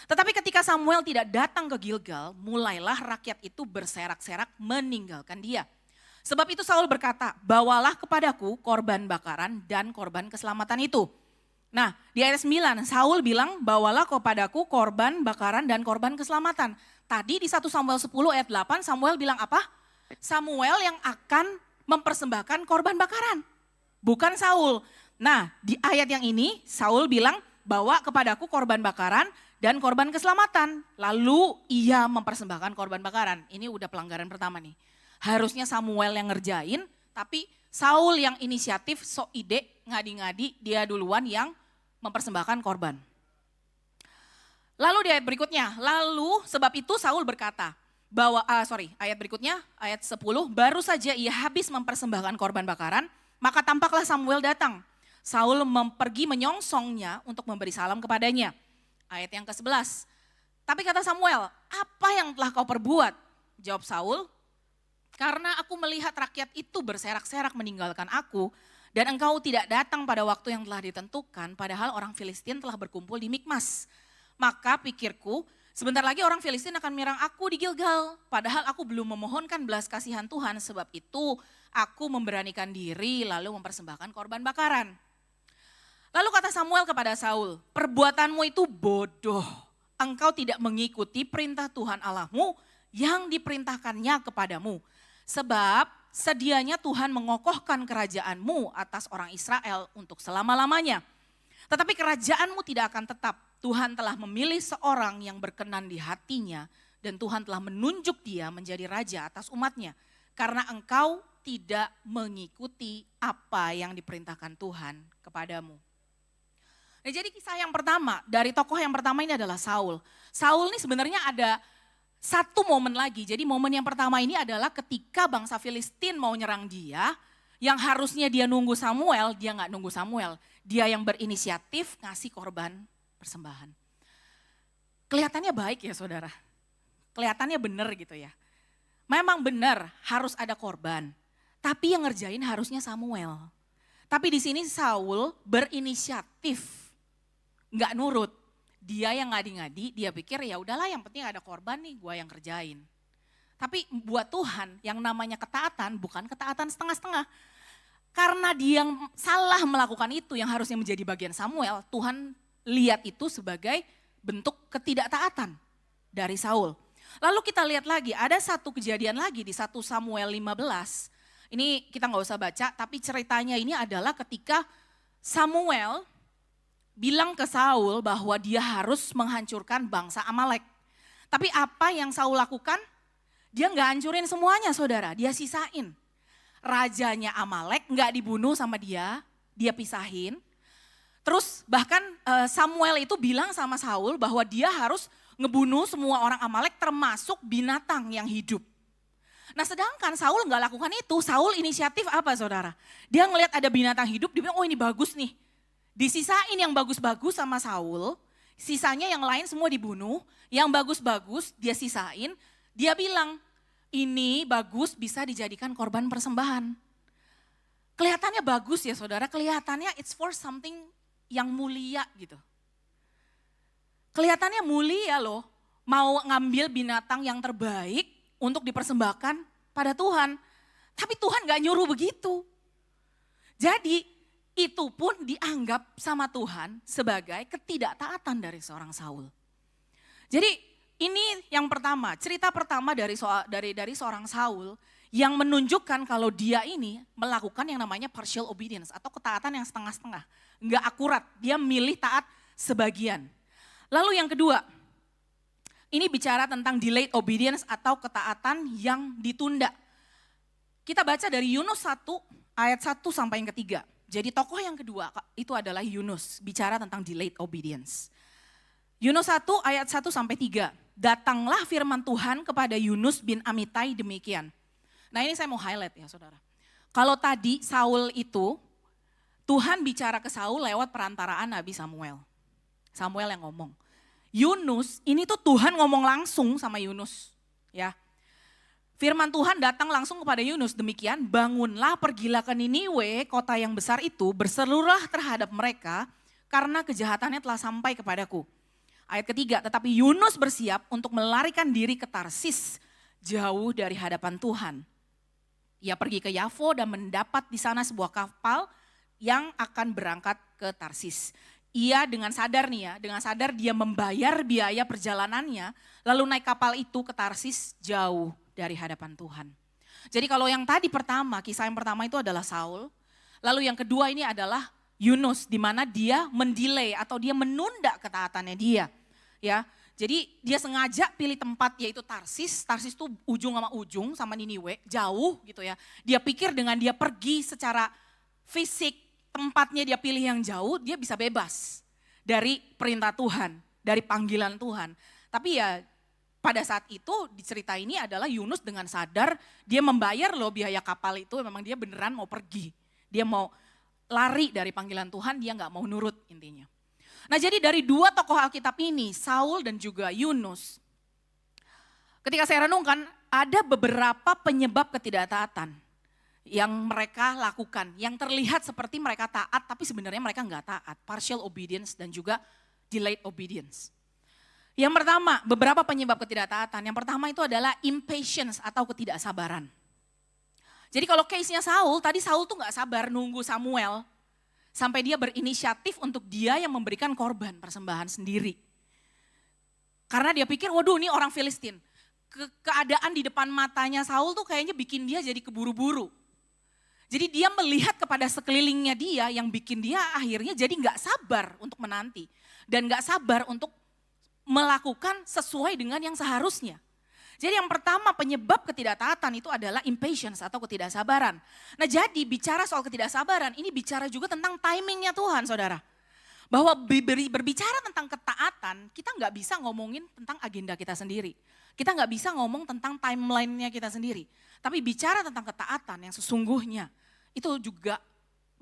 Tetapi ketika Samuel tidak datang ke Gilgal, mulailah rakyat itu berserak-serak meninggalkan dia. Sebab itu Saul berkata, bawalah kepadaku korban bakaran dan korban keselamatan itu. Nah di ayat 9 Saul bilang, bawalah kepadaku korban bakaran dan korban keselamatan. Tadi di 1 Samuel 10 ayat 8 Samuel bilang apa? Samuel yang akan mempersembahkan korban bakaran. Bukan Saul. Nah di ayat yang ini Saul bilang bawa kepadaku korban bakaran dan korban keselamatan. Lalu ia mempersembahkan korban bakaran. Ini udah pelanggaran pertama nih. Harusnya Samuel yang ngerjain tapi Saul yang inisiatif sok ide ngadi-ngadi dia duluan yang mempersembahkan korban. Lalu di ayat berikutnya, lalu sebab itu Saul berkata, ayat berikutnya, ayat 10, baru saja ia habis mempersembahkan korban bakaran, maka tampaklah Samuel datang. Saul pergi menyongsongnya untuk memberi salam kepadanya. Ayat yang ke-11, tapi kata Samuel, apa yang telah kau perbuat? Jawab Saul, karena aku melihat rakyat itu berserak-serak meninggalkan aku, dan engkau tidak datang pada waktu yang telah ditentukan, padahal orang Filistin telah berkumpul di Mikmas. Maka pikirku, sebentar lagi orang Filistin akan menyerang aku di Gilgal. Padahal aku belum memohonkan belas kasihan Tuhan, sebab itu aku memberanikan diri lalu mempersembahkan korban bakaran. Lalu kata Samuel kepada Saul, perbuatanmu itu bodoh. Engkau tidak mengikuti perintah Tuhan Allahmu yang diperintahkannya kepadamu. Sebab sedianya Tuhan mengokohkan kerajaanmu atas orang Israel untuk selama-lamanya. Tetapi kerajaanmu tidak akan tetap. Tuhan telah memilih seorang yang berkenan di hatinya dan Tuhan telah menunjuk dia menjadi raja atas umatnya. Karena engkau tidak mengikuti apa yang diperintahkan Tuhan kepadamu. Nah, jadi kisah yang pertama, dari tokoh yang pertama ini adalah Saul. Saul ini sebenarnya ada satu momen lagi. Jadi momen yang pertama ini adalah ketika bangsa Filistin mau nyerang dia, yang harusnya dia nunggu Samuel, dia nggak nunggu Samuel. Dia yang berinisiatif ngasih korban persembahan. Kelihatannya baik ya saudara, kelihatannya benar gitu ya. Memang benar harus ada korban, tapi yang ngerjain harusnya Samuel. Tapi di sini Saul berinisiatif, nggak nurut. Dia yang ngadi-ngadi, dia pikir ya udahlah yang penting ada korban nih, gue yang kerjain. Tapi buat Tuhan yang namanya ketaatan bukan ketaatan setengah-setengah. Karena dia yang salah melakukan itu yang harusnya menjadi bagian Samuel, Tuhan lihat itu sebagai bentuk ketidaktaatan dari Saul. Lalu kita lihat lagi, ada satu kejadian lagi di 1 Samuel 15. Ini kita nggak usah baca, tapi ceritanya ini adalah ketika Samuel bilang ke Saul bahwa dia harus menghancurkan bangsa Amalek. Tapi apa yang Saul lakukan? Dia nggak hancurin semuanya saudara, dia sisain. Rajanya Amalek nggak dibunuh sama dia pisahin. Terus bahkan Samuel itu bilang sama Saul bahwa dia harus ngebunuh semua orang Amalek termasuk binatang yang hidup. Nah sedangkan Saul nggak lakukan itu, Saul inisiatif apa saudara? Dia ngelihat ada binatang hidup, dia bilang oh ini bagus nih. Disisain yang bagus-bagus sama Saul, sisanya yang lain semua dibunuh, yang bagus-bagus dia sisain, dia bilang ini bagus bisa dijadikan korban persembahan. Kelihatannya bagus ya saudara, kelihatannya it's for something yang mulia gitu. Kelihatannya mulia loh, mau ngambil binatang yang terbaik untuk dipersembahkan pada Tuhan. Tapi Tuhan gak nyuruh begitu. Jadi itu pun dianggap sama Tuhan sebagai ketidaktaatan dari seorang Saul. Jadi ini yang pertama, cerita pertama dari seorang Saul yang menunjukkan kalau dia ini melakukan yang namanya partial obedience atau ketaatan yang setengah-setengah. Enggak akurat, dia milih taat sebagian. Lalu yang kedua, Ini bicara tentang delayed obedience atau ketaatan yang ditunda. Kita baca dari Yunus 1 ayat 1 sampai yang ketiga. Jadi tokoh yang kedua itu adalah Yunus, bicara tentang delayed obedience. Yunus 1 ayat 1 sampai 3. Datanglah firman Tuhan kepada Yunus bin Amitai demikian. Nah ini saya mau highlight ya saudara. Kalau tadi Saul itu, Tuhan bicara ke Saul lewat perantaraan Nabi Samuel. Samuel yang ngomong. Yunus, ini tuh Tuhan ngomong langsung sama Yunus. Ya. Firman Tuhan datang langsung kepada Yunus, demikian, bangunlah pergilah ke Niniwe, kota yang besar itu, berserulah terhadap mereka, karena kejahatannya telah sampai kepadaku. Ayat ketiga, tetapi Yunus bersiap untuk melarikan diri ke Tarsis, jauh dari hadapan Tuhan. Ia pergi ke Yafo dan mendapat di sana sebuah kapal yang akan berangkat ke Tarsis. Ia dengan sadar nih ya, dengan sadar dia membayar biaya perjalanannya, lalu naik kapal itu ke Tarsis jauh dari hadapan Tuhan. Jadi kalau yang tadi pertama, kisah yang pertama itu adalah Saul, lalu yang kedua ini adalah Yunus, di mana dia mendelay atau dia menunda ketaatannya dia. Ya, jadi dia sengaja pilih tempat yaitu Tarsis. Tarsis itu ujung sama ujung sama Niniwe, jauh gitu ya. Dia pikir dengan dia pergi secara fisik, tempatnya dia pilih yang jauh, dia bisa bebas dari perintah Tuhan, dari panggilan Tuhan. Tapi ya pada saat itu di cerita ini adalah Yunus dengan sadar dia membayar loh biaya kapal itu, memang dia beneran mau pergi. Dia mau lari dari panggilan Tuhan, dia gak mau nurut intinya. Nah jadi dari dua tokoh Alkitab ini, Saul dan juga Yunus, ketika saya renungkan ada beberapa penyebab ketidaktaatan yang mereka lakukan, yang terlihat seperti mereka taat tapi sebenarnya mereka nggak taat, partial obedience dan juga delayed obedience. Yang pertama, beberapa penyebab ketidaktaatan, yang pertama itu adalah impatience atau ketidaksabaran. Jadi kalau case-nya Saul, tadi Saul tuh nggak sabar nunggu Samuel, sampai dia berinisiatif untuk dia yang memberikan korban persembahan sendiri. Karena dia pikir, waduh ini orang Filistin. Keadaan di depan matanya Saul tuh kayaknya bikin dia jadi keburu-buru. Jadi dia melihat kepada sekelilingnya dia yang bikin dia akhirnya jadi gak sabar untuk menanti. Dan gak sabar untuk melakukan sesuai dengan yang seharusnya. Jadi yang pertama penyebab ketidaktaatan itu adalah impatience atau ketidaksabaran. Nah jadi bicara soal ketidaksabaran ini bicara juga tentang timingnya Tuhan saudara. Bahwa berbicara tentang ketaatan kita nggak bisa ngomongin tentang agenda kita sendiri. Kita nggak bisa ngomong tentang timeline-nya kita sendiri. Tapi bicara tentang ketaatan yang sesungguhnya itu juga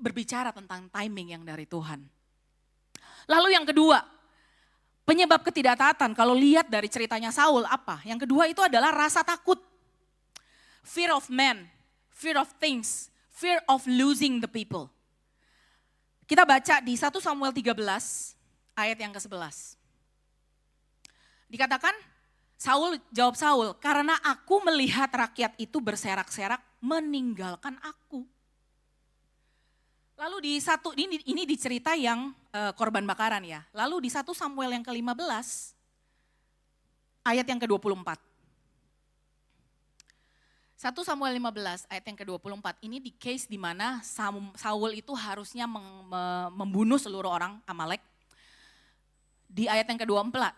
berbicara tentang timing yang dari Tuhan. Lalu yang kedua, penyebab ketidaktaatan kalau lihat dari ceritanya Saul apa? Yang kedua itu adalah rasa takut. Fear of man, fear of things, fear of losing the people. Kita baca di 1 Samuel 13 ayat yang ke-11. Dikatakan jawab Saul, karena aku melihat rakyat itu berserak-serak meninggalkan aku. Lalu ini di cerita yang korban bakaran ya. Lalu di 1 Samuel yang ke-15 ayat yang ke-24. 1 Samuel 15 ayat yang ke-24 ini di case di mana Saul itu harusnya membunuh seluruh orang Amalek. Di ayat yang ke-24,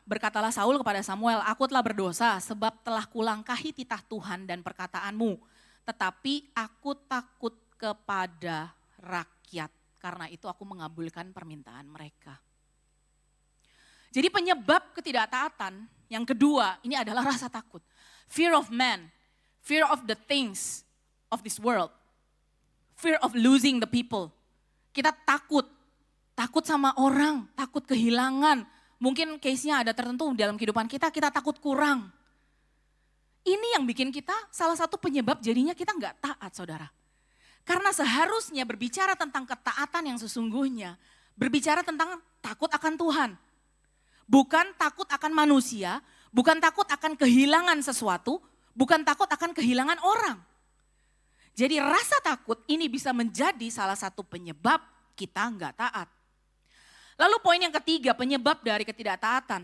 berkatalah Saul kepada Samuel, aku telah berdosa sebab telah kulangkahi titah Tuhan dan perkataanmu. Tetapi aku takut kepada rakyat, karena itu aku mengabulkan permintaan mereka. Jadi penyebab ketidaktaatan yang kedua ini adalah rasa takut. Fear of man, fear of the things of this world, fear of losing the people. Kita takut sama orang, takut kehilangan. Mungkin case-nya ada tertentu dalam kehidupan kita takut kurang. Ini yang bikin kita salah satu penyebab jadinya kita nggak taat saudara. Karena seharusnya berbicara tentang ketaatan yang sesungguhnya, berbicara tentang takut akan Tuhan. Bukan takut akan manusia, bukan takut akan kehilangan sesuatu, bukan takut akan kehilangan orang. Jadi rasa takut ini bisa menjadi salah satu penyebab kita nggak taat. Lalu poin yang ketiga, penyebab dari ketidaktaatan.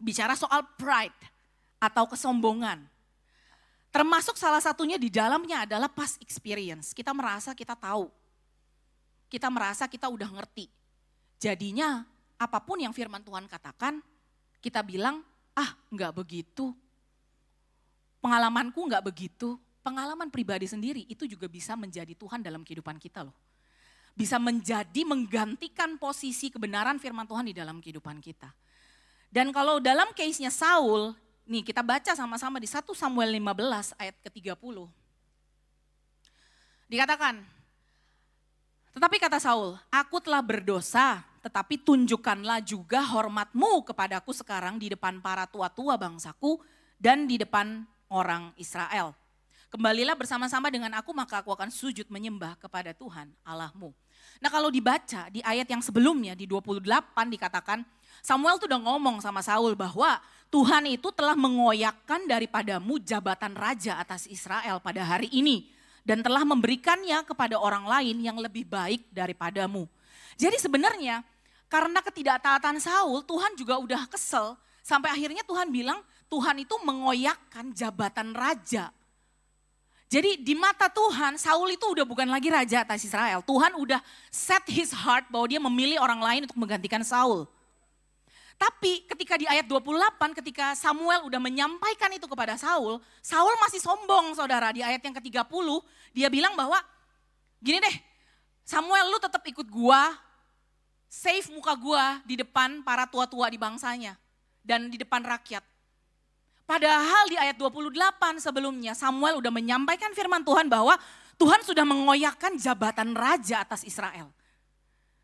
Bicara soal pride atau kesombongan. Termasuk salah satunya di dalamnya adalah past experience. Kita merasa kita tahu. Kita merasa kita udah ngerti. Jadinya apapun yang firman Tuhan katakan, kita bilang Enggak begitu. Pengalamanku enggak begitu. Pengalaman pribadi sendiri itu juga bisa menjadi Tuhan dalam kehidupan kita loh. Bisa menggantikan posisi kebenaran firman Tuhan di dalam kehidupan kita. Dan kalau dalam case-nya Saul, nih kita baca sama-sama di 1 Samuel 15 ayat ke-30. Dikatakan, tetapi kata Saul, aku telah berdosa, tetapi tunjukkanlah juga hormatmu kepadaku sekarang di depan para tua-tua bangsaku dan di depan orang Israel. Kembalilah bersama-sama dengan aku, maka aku akan sujud menyembah kepada Tuhan Allahmu. Nah kalau dibaca di ayat yang sebelumnya di 28 dikatakan, Samuel tuh udah ngomong sama Saul bahwa Tuhan itu telah mengoyakkan daripadamu jabatan raja atas Israel pada hari ini. Dan telah memberikannya kepada orang lain yang lebih baik daripadamu. Jadi sebenarnya karena ketidaktaatan Saul, Tuhan juga udah kesel. Sampai akhirnya Tuhan bilang, Tuhan itu mengoyakkan jabatan raja. Jadi di mata Tuhan, Saul itu udah bukan lagi raja atas Israel. Tuhan udah set his heart bahwa dia memilih orang lain untuk menggantikan Saul. Tapi ketika di ayat 28 ketika Samuel udah menyampaikan itu kepada Saul, Saul masih sombong saudara. Di ayat yang ke-30 dia bilang bahwa gini deh, Samuel lu tetap ikut gua, save muka gua di depan para tua-tua di bangsanya dan di depan rakyat. Padahal di ayat 28 sebelumnya Samuel udah menyampaikan firman Tuhan bahwa Tuhan sudah mengoyakkan jabatan raja atas Israel.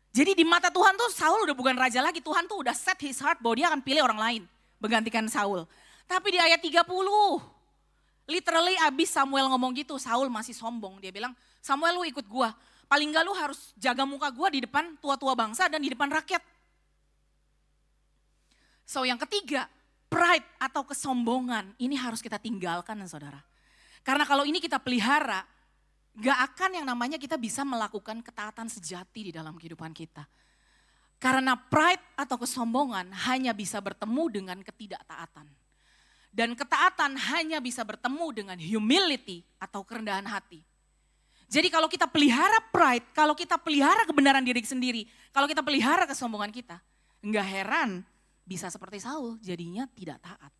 Jadi di mata Tuhan tuh Saul udah bukan raja lagi, Tuhan tuh udah set his heart bahwa dia akan pilih orang lain menggantikan Saul. Tapi di ayat 30, literally abis Samuel ngomong gitu, Saul masih sombong. Dia bilang, Samuel lu ikut gua, paling gak lu harus jaga muka gua di depan tua-tua bangsa dan di depan rakyat. So yang ketiga, pride atau kesombongan ini harus kita tinggalkan saudara. Karena kalau ini kita pelihara, gak akan yang namanya kita bisa melakukan ketaatan sejati di dalam kehidupan kita. Karena pride atau kesombongan hanya bisa bertemu dengan ketidaktaatan. Dan ketaatan hanya bisa bertemu dengan humility atau kerendahan hati. Jadi kalau kita pelihara pride, kalau kita pelihara kebenaran diri sendiri, kalau kita pelihara kesombongan kita, gak heran bisa seperti Saul jadinya tidak taat.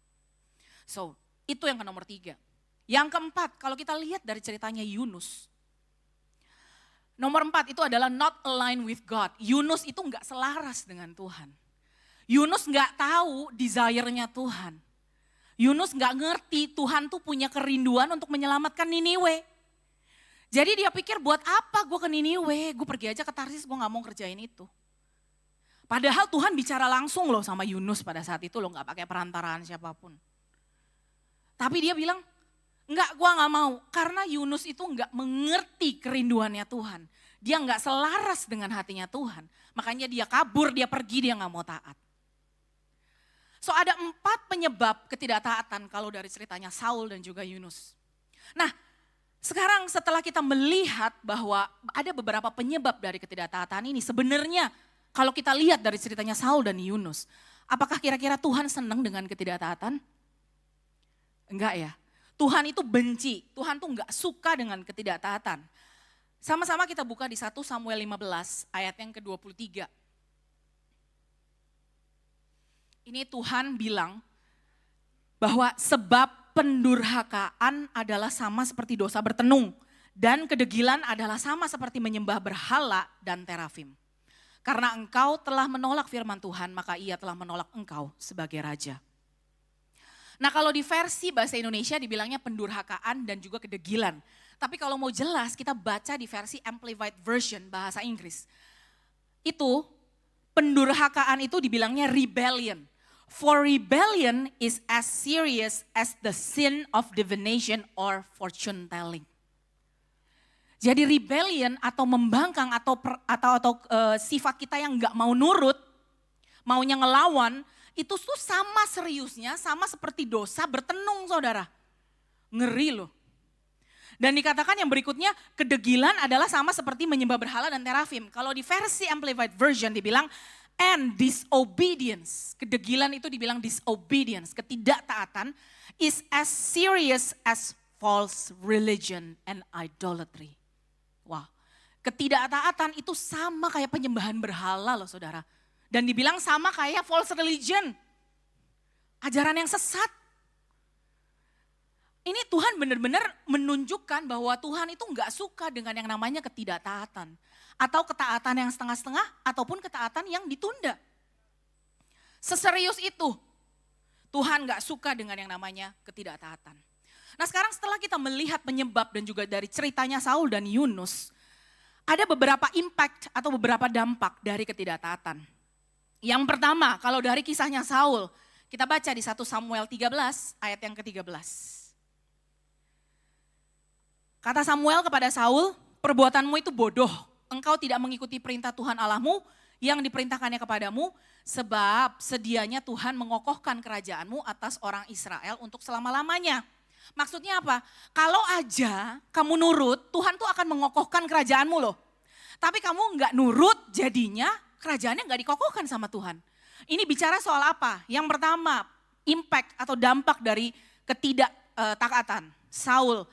So itu yang nomor 3. Yang keempat, kalau kita lihat dari ceritanya Yunus. Nomor 4 itu adalah not aligned with God. Yunus itu enggak selaras dengan Tuhan. Yunus enggak tahu desire-nya Tuhan. Yunus enggak ngerti Tuhan tuh punya kerinduan untuk menyelamatkan Niniwe. Jadi dia pikir buat apa gue ke Niniwe, gue pergi aja ke Tarsis, gue gak mau kerjain itu. Padahal Tuhan bicara langsung loh sama Yunus pada saat itu loh, gak pakai perantaraan siapapun. Tapi dia bilang, enggak, gue gak mau. Karena Yunus itu enggak mengerti kerinduannya Tuhan. Dia enggak selaras dengan hatinya Tuhan. Makanya dia kabur, dia pergi, dia gak mau taat. So ada 4 penyebab ketidaktaatan kalau dari ceritanya Saul dan juga Yunus. Nah sekarang setelah kita melihat bahwa ada beberapa penyebab dari ketidaktaatan ini. Sebenarnya kalau kita lihat dari ceritanya Saul dan Yunus. Apakah kira-kira Tuhan senang dengan ketidaktaatan? Enggak ya. Tuhan itu benci, Tuhan tuh enggak suka dengan ketidaktaatan. Sama-sama kita buka di 1 Samuel 15 ayat yang ke-23. Ini Tuhan bilang bahwa sebab pendurhakaan adalah sama seperti dosa bertenung dan kedegilan adalah sama seperti menyembah berhala dan terafim. Karena engkau telah menolak firman Tuhan, maka ia telah menolak engkau sebagai raja. Nah kalau di versi bahasa Indonesia dibilangnya pendurhakaan dan juga kedegilan. Tapi kalau mau jelas kita baca di versi Amplified Version bahasa Inggris. Itu pendurhakaan itu dibilangnya rebellion. For rebellion is as serious as the sin of divination or fortune telling. Jadi rebellion atau membangkang atau sifat kita yang nggak mau nurut, maunya ngelawan, itu tuh sama seriusnya, sama seperti dosa bertenung saudara. Ngeri loh. Dan dikatakan yang berikutnya, kedegilan adalah sama seperti menyembah berhala dan terafim. Kalau di versi Amplified Version dibilang, and disobedience, kedegilan itu dibilang disobedience, ketidaktaatan, is as serious as false religion and idolatry. Wah, ketidaktaatan itu sama kayak penyembahan berhala loh saudara. Dan dibilang sama kayak false religion. ajaran yang sesat. Ini Tuhan benar-benar menunjukkan bahwa Tuhan itu nggak suka dengan yang namanya ketidaktaatan. Atau ketaatan yang setengah-setengah ataupun ketaatan yang ditunda. Seserius itu Tuhan nggak suka dengan yang namanya ketidaktaatan. Nah sekarang setelah kita melihat penyebab dan juga dari ceritanya Saul dan Yunus, ada beberapa impact atau beberapa dampak dari ketidaktaatan. Yang pertama, kalau dari kisahnya Saul, kita baca di 1 Samuel 13 ayat yang ke-13. Kata Samuel kepada Saul, perbuatanmu itu bodoh. Engkau tidak mengikuti perintah Tuhan Allahmu yang diperintahkannya kepadamu, sebab sedianya Tuhan mengokohkan kerajaanmu atas orang Israel untuk selama-lamanya. Maksudnya apa? Kalau aja kamu nurut, Tuhan tuh akan mengokohkan kerajaanmu loh. Tapi kamu nggak nurut, jadinya kerajaannya nggak dikokohkan sama Tuhan. Ini bicara soal apa? Yang pertama, impact atau dampak dari ketidaktaatan. Saul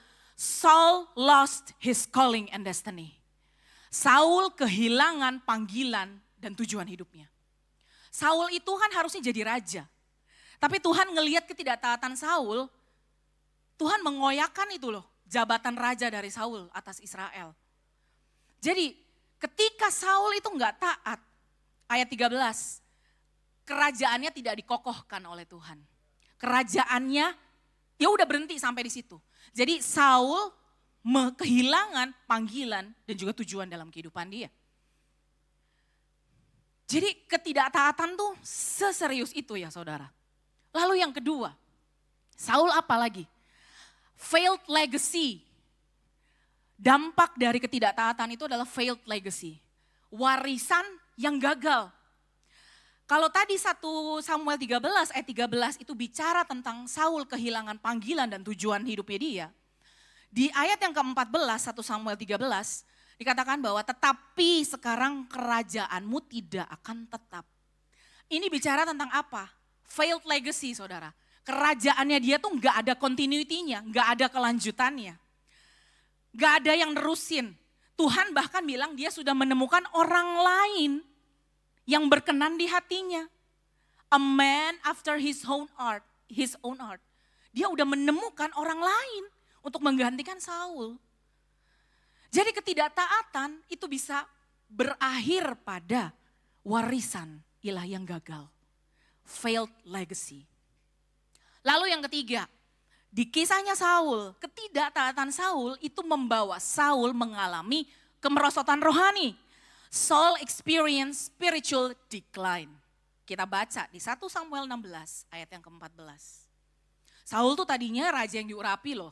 lost his calling and destiny. Saul kehilangan panggilan dan tujuan hidupnya. Saul itu kan harusnya jadi raja. Tapi Tuhan ngelihat ketidaktaatan Saul, Tuhan mengoyakkan itu loh, jabatan raja dari Saul atas Israel. Jadi ketika Saul itu enggak taat, ayat 13, kerajaannya tidak dikokohkan oleh Tuhan. Kerajaannya ya udah berhenti sampai di situ. Jadi Saul kehilangan panggilan dan juga tujuan dalam kehidupan dia. Jadi ketidaktaatan tuh seserius itu ya saudara. Lalu yang kedua, Saul apa lagi? Failed legacy. Dampak dari ketidaktaatan itu adalah failed legacy. Warisan yang gagal. Kalau tadi 1 Samuel 13 ayat 13 itu bicara tentang Saul kehilangan panggilan dan tujuan hidupnya dia. Di ayat yang ke-14 1 Samuel 13 dikatakan bahwa tetapi sekarang kerajaanmu tidak akan tetap. Ini bicara tentang apa? Failed legacy saudara. Kerajaannya dia tuh gak ada continuity-nya, gak ada kelanjutannya. Gak ada yang nerusin. Tuhan bahkan bilang dia sudah menemukan orang lain yang berkenan di hatinya. A man after his own heart. Dia udah menemukan orang lain untuk menggantikan Saul. Jadi ketidaktaatan itu bisa berakhir pada warisan ilahi yang gagal. Failed legacy. Lalu yang ketiga, di kisahnya Saul, ketidaktaatan Saul itu membawa Saul mengalami kemerosotan rohani. Saul experience spiritual decline. Kita baca di 1 Samuel 16 ayat yang ke-14. Saul tuh tadinya raja yang diurapi loh.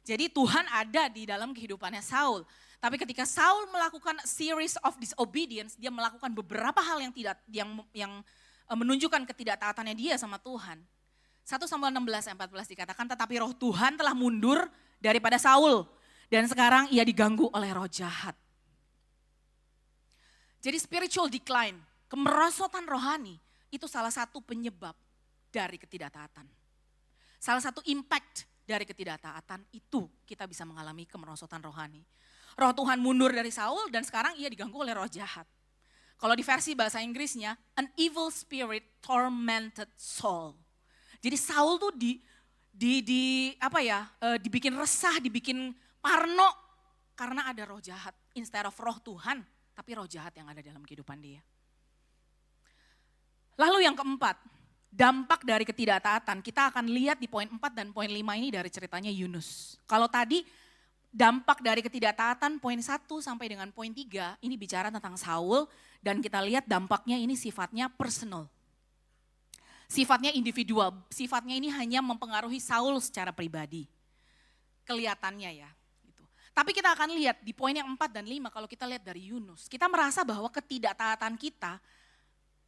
Jadi Tuhan ada di dalam kehidupannya Saul. Tapi ketika Saul melakukan series of disobedience, dia melakukan beberapa hal yang menunjukkan ketidaktaatannya dia sama Tuhan. 1 Samuel 16 ayat 14 dikatakan, tetapi roh Tuhan telah mundur daripada Saul. Dan sekarang ia diganggu oleh roh jahat. Jadi spiritual decline, kemerosotan rohani, itu salah satu penyebab dari ketidaktaatan. Salah satu impact dari ketidaktaatan itu kita bisa mengalami kemerosotan rohani. Roh Tuhan mundur dari Saul dan sekarang ia diganggu oleh roh jahat. Kalau di versi bahasa Inggrisnya, an evil spirit tormented Saul. Jadi Saul tuh dibikin resah, dibikin parno karena ada roh jahat. Instead of roh Tuhan, tapi roh jahat yang ada dalam kehidupan dia. Lalu yang keempat, dampak dari ketidaktaatan. Kita akan lihat di poin 4 dan poin 5 ini dari ceritanya Yunus. Kalau tadi dampak dari ketidaktaatan poin 1 sampai dengan poin 3 ini bicara tentang Saul dan kita lihat dampaknya ini sifatnya personal. Sifatnya individual, sifatnya ini hanya mempengaruhi Saul secara pribadi. Kelihatannya ya. Gitu. Tapi kita akan lihat di poin yang 4 dan 5 kalau kita lihat dari Yunus. Kita merasa bahwa ketidaktaatan kita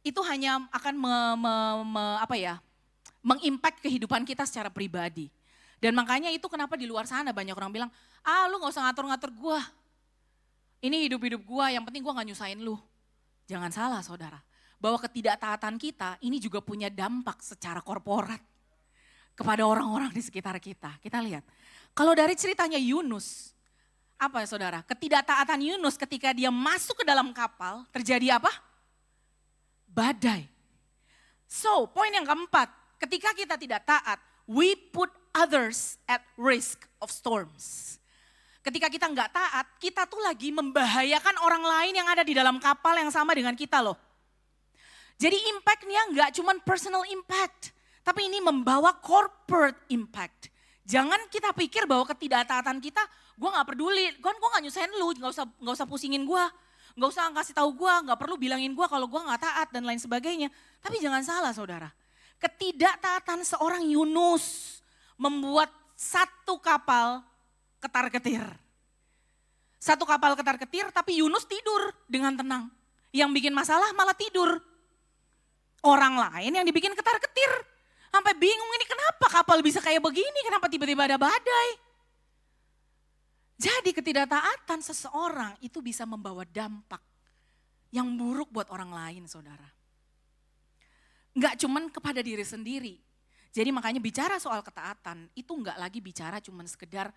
itu hanya akan mengimpact kehidupan kita secara pribadi. Dan makanya itu kenapa di luar sana banyak orang bilang, lu gak usah ngatur-ngatur gua. Ini hidup-hidup gua, yang penting gua gak nyusahin lu. Jangan salah saudara. Bahwa ketidaktaatan kita ini juga punya dampak secara korporat kepada orang-orang di sekitar kita. Kita lihat, kalau dari ceritanya Yunus, apa ya saudara? Ketidaktaatan Yunus ketika dia masuk ke dalam kapal, terjadi apa? Badai. So, poin yang keempat, ketika kita tidak taat, we put others at risk of storms. Ketika kita nggak taat, kita tuh lagi membahayakan orang lain yang ada di dalam kapal yang sama dengan kita loh. Jadi impactnya nggak cuma personal impact, tapi ini membawa corporate impact. Jangan kita pikir bahwa ketidaktaatan kita, gue nggak peduli, gue nggak nyusahin lu, nggak usah pusingin gue, nggak usah kasih tahu gue, nggak perlu bilangin gue kalau gue nggak taat dan lain sebagainya. Tapi jangan salah saudara, ketidaktaatan seorang Yunus membuat satu kapal ketar-ketir. Satu kapal ketar-ketir tapi Yunus tidur dengan tenang. Yang bikin masalah malah tidur. Orang lain yang dibikin ketar-ketir. Sampai bingung ini kenapa kapal bisa kayak begini, kenapa tiba-tiba ada badai. Jadi ketidaktaatan seseorang itu bisa membawa dampak yang buruk buat orang lain saudara. Enggak cuman kepada diri sendiri. Jadi makanya bicara soal ketaatan itu enggak lagi bicara cuman sekedar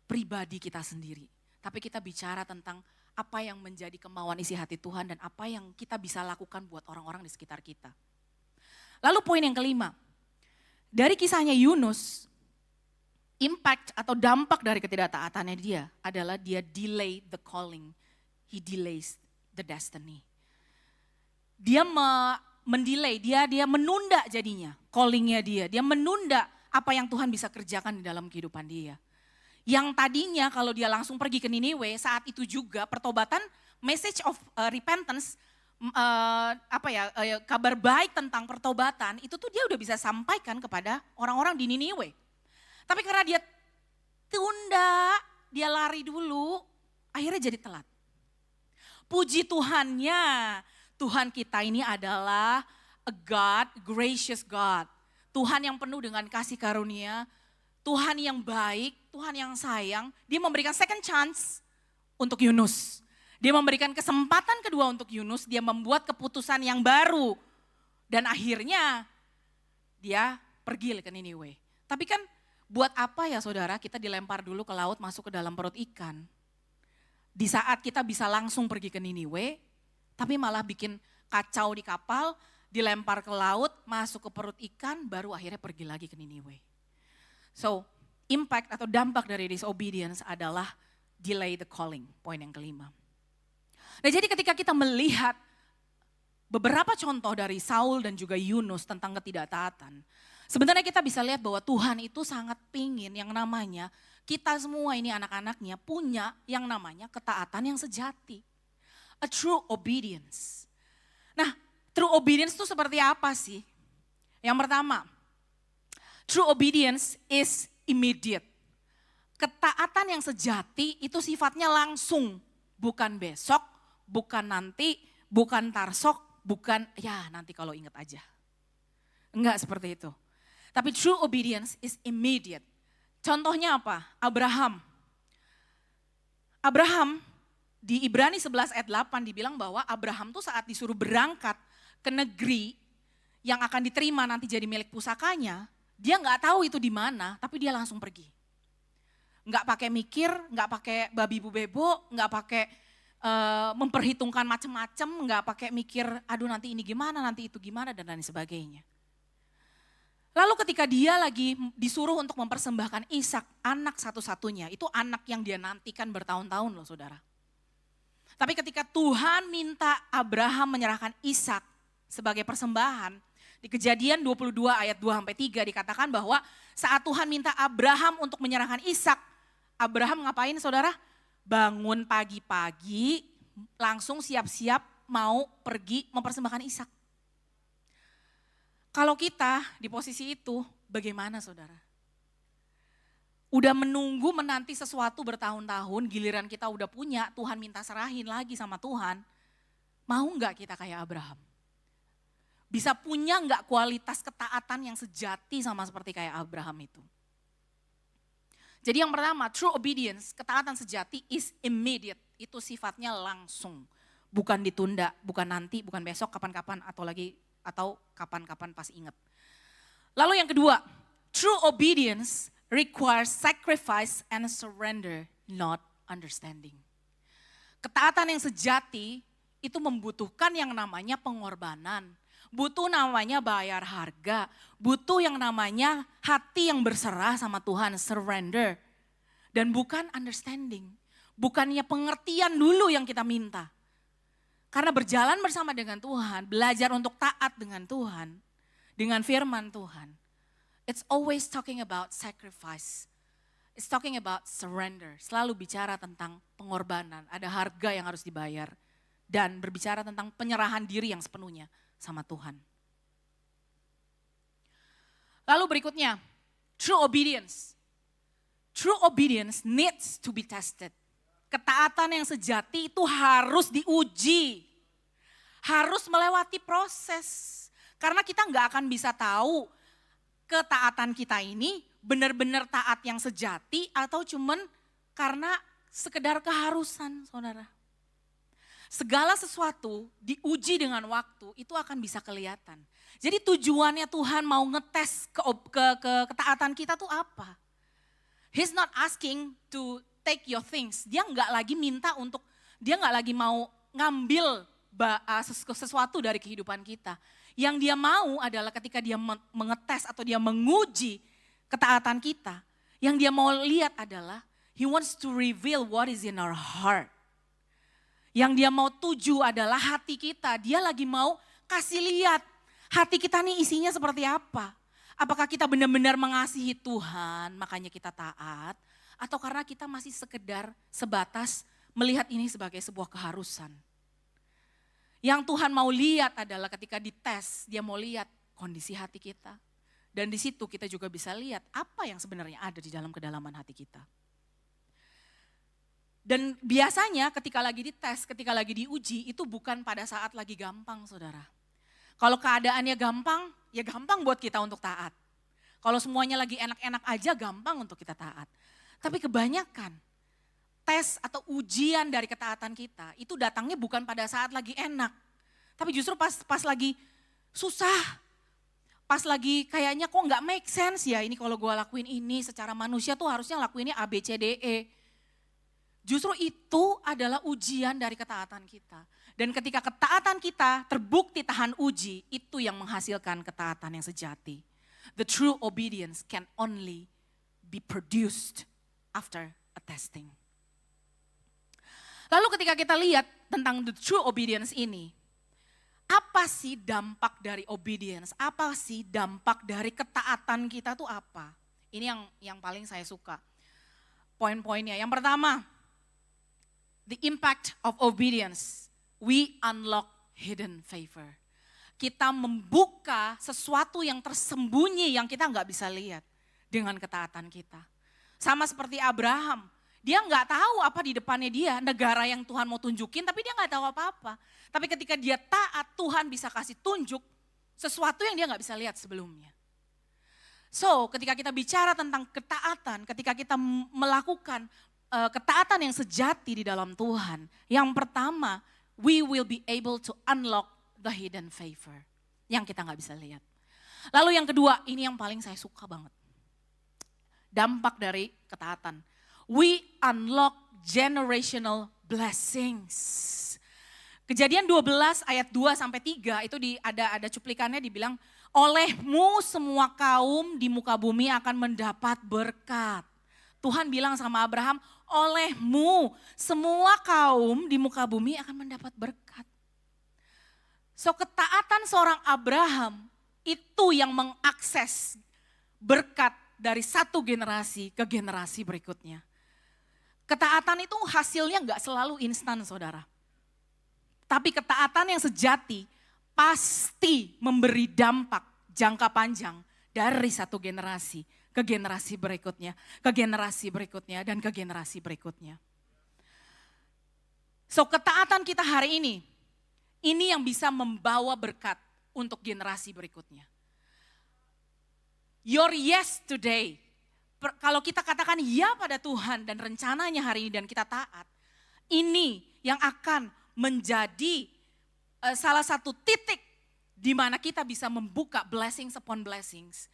pribadi kita sendiri. Tapi kita bicara tentang apa yang menjadi kemauan isi hati Tuhan dan apa yang kita bisa lakukan buat orang-orang di sekitar kita. Lalu poin yang kelima, dari kisahnya Yunus, impact atau dampak dari ketidaktaatannya dia adalah dia delay the calling, he delays the destiny. Dia mendelay, dia menunda jadinya callingnya dia menunda apa yang Tuhan bisa kerjakan di dalam kehidupan dia. Yang tadinya kalau dia langsung pergi ke Niniwe, saat itu juga pertobatan, message of repentance, kabar baik tentang pertobatan, itu tuh dia udah bisa sampaikan kepada orang-orang di Niniwe. Tapi karena dia tunda, dia lari dulu, akhirnya jadi telat. Puji Tuhannya, Tuhan kita ini adalah a God, gracious God. Tuhan yang penuh dengan kasih karunia, Tuhan yang baik, Tuhan yang sayang. Dia memberikan second chance untuk Yunus. Dia memberikan kesempatan kedua untuk Yunus, dia membuat keputusan yang baru. Dan akhirnya dia pergi ke Niniwe. Tapi kan buat apa ya saudara kita dilempar dulu ke laut masuk ke dalam perut ikan. Di saat kita bisa langsung pergi ke Niniwe, tapi malah bikin kacau di kapal, dilempar ke laut, masuk ke perut ikan, baru akhirnya pergi lagi ke Niniwe. So, impact atau dampak dari disobedience adalah delay the calling, poin yang kelima. Nah jadi ketika kita melihat beberapa contoh dari Saul dan juga Yunus tentang ketidaktaatan, sebenarnya kita bisa lihat bahwa Tuhan itu sangat pingin yang namanya kita semua ini anak-anaknya punya yang namanya ketaatan yang sejati. A true obedience. Nah, true obedience itu seperti apa sih? Yang pertama, true obedience is immediate. Ketaatan yang sejati itu sifatnya langsung, bukan besok, bukan nanti, bukan tarsok, bukan ya nanti kalau ingat aja. Enggak seperti itu. Tapi true obedience is immediate. Contohnya apa? Abraham di Ibrani 11 ayat 8 dibilang bahwa Abraham tuh saat disuruh berangkat ke negeri yang akan diterima nanti jadi milik pusakanya, dia nggak tahu itu di mana, tapi dia langsung pergi. Nggak pakai mikir, nggak pakai babi bu bebo, nggak pakai memperhitungkan macam-macam, nggak pakai mikir, aduh nanti ini gimana, nanti itu gimana dan lain sebagainya. Lalu ketika dia lagi disuruh untuk mempersembahkan Ishak, anak satu-satunya, itu anak yang dia nantikan bertahun-tahun loh saudara. Tapi ketika Tuhan minta Abraham menyerahkan Ishak sebagai persembahan, di Kejadian 22 ayat 2-3 dikatakan bahwa saat Tuhan minta Abraham untuk menyerahkan Ishak, Abraham ngapain saudara? Bangun pagi-pagi, langsung siap-siap mau pergi mempersembahkan Ishak. Kalau kita di posisi itu, bagaimana saudara? Udah menunggu menanti sesuatu bertahun-tahun, giliran kita udah punya, Tuhan minta serahin lagi sama Tuhan. Mau gak kita kayak Abraham? Bisa punya gak kualitas ketaatan yang sejati sama seperti kayak Abraham itu? Jadi yang pertama, true obedience, ketaatan sejati is immediate. Itu sifatnya langsung, bukan ditunda, bukan nanti, bukan besok, kapan-kapan atau kapan-kapan pas ingat. Lalu yang kedua, true obedience requires sacrifice and surrender, not understanding. Ketaatan yang sejati itu membutuhkan yang namanya pengorbanan, butuh namanya bayar harga, butuh yang namanya hati yang berserah sama Tuhan, surrender. Dan bukan understanding, bukannya pengertian dulu yang kita minta. Karena berjalan bersama dengan Tuhan, belajar untuk taat dengan Tuhan, dengan firman Tuhan. It's always talking about sacrifice. It's talking about surrender. Selalu bicara tentang pengorbanan, ada harga yang harus dibayar. Dan berbicara tentang penyerahan diri yang sepenuhnya sama Tuhan. Lalu berikutnya, true obedience. True obedience needs to be tested. Ketaatan yang sejati itu harus diuji. Harus melewati proses. Karena kita nggak akan bisa tahu ketaatan kita ini benar-benar taat yang sejati atau cuman karena sekedar keharusan, saudara. Segala sesuatu diuji dengan waktu itu akan bisa kelihatan. Jadi tujuannya Tuhan mau ngetes ketaatan kita tuh apa? He's not asking to take your things. Dia nggak lagi minta untuk, dia nggak lagi mau ngambil sesuatu dari kehidupan kita. Yang dia mau adalah ketika dia mengetes atau dia menguji ketaatan kita. Yang dia mau lihat adalah he wants to reveal what is in our heart. Yang dia mau tuju adalah hati kita. Dia lagi mau kasih lihat hati kita nih isinya seperti apa. Apakah kita benar-benar mengasihi Tuhan makanya kita taat. Atau karena kita masih sekedar sebatas melihat ini sebagai sebuah keharusan. Yang Tuhan mau lihat adalah ketika dites, dia mau lihat kondisi hati kita. Dan di situ kita juga bisa lihat apa yang sebenarnya ada di dalam kedalaman hati kita. Dan biasanya ketika lagi dites, ketika lagi diuji, itu bukan pada saat lagi gampang, saudara. Kalau keadaannya gampang, ya gampang buat kita untuk taat. Kalau semuanya lagi enak-enak aja, gampang untuk kita taat. Tapi kebanyakan tes atau ujian dari ketaatan kita, itu datangnya bukan pada saat lagi enak. Tapi justru pas lagi susah, pas lagi kayaknya kok nggak make sense ya, ini kalau gue lakuin ini secara manusia tuh harusnya lakuinnya A, B, C, D, E. Justru itu adalah ujian dari ketaatan kita. Dan ketika ketaatan kita terbukti tahan uji, itu yang menghasilkan ketaatan yang sejati. The true obedience can only be produced after a testing. Lalu ketika kita lihat tentang the true obedience ini, apa sih dampak dari obedience? Apa sih dampak dari ketaatan kita tuh apa? Ini yang paling saya suka. Poin-poinnya. Yang pertama, the impact of obedience, we unlock hidden favor. Kita membuka sesuatu yang tersembunyi yang kita nggak bisa lihat dengan ketaatan kita. Sama seperti Abraham, dia nggak tahu apa di depannya dia, negara yang Tuhan mau tunjukin tapi dia nggak tahu apa-apa. Tapi ketika dia taat, Tuhan bisa kasih tunjuk sesuatu yang dia nggak bisa lihat sebelumnya. So ketika kita bicara tentang ketaatan, ketika kita melakukan ketaatan yang sejati di dalam Tuhan. Yang pertama, we will be able to unlock the hidden favor yang kita nggak bisa lihat. Lalu yang kedua, ini yang paling saya suka banget. Dampak dari ketaatan. We unlock generational blessings. Kejadian 12 ayat 2 sampai 3 itu ada cuplikannya dibilang, olehmu semua kaum di muka bumi akan mendapat berkat. Tuhan bilang sama Abraham, olehmu semua kaum di muka bumi akan mendapat berkat. So ketaatan seorang Abraham itu yang mengakses berkat dari satu generasi ke generasi berikutnya. Ketaatan itu hasilnya nggak selalu instan, saudara. Tapi ketaatan yang sejati pasti memberi dampak jangka panjang dari satu generasi ke generasi berikutnya, ke generasi berikutnya, dan ke generasi berikutnya. So ketaatan kita hari ini yang bisa membawa berkat untuk generasi berikutnya. Your yes today, kalau kita katakan ya pada Tuhan dan rencananya hari ini dan kita taat, ini yang akan menjadi salah satu titik di mana kita bisa membuka blessings upon blessings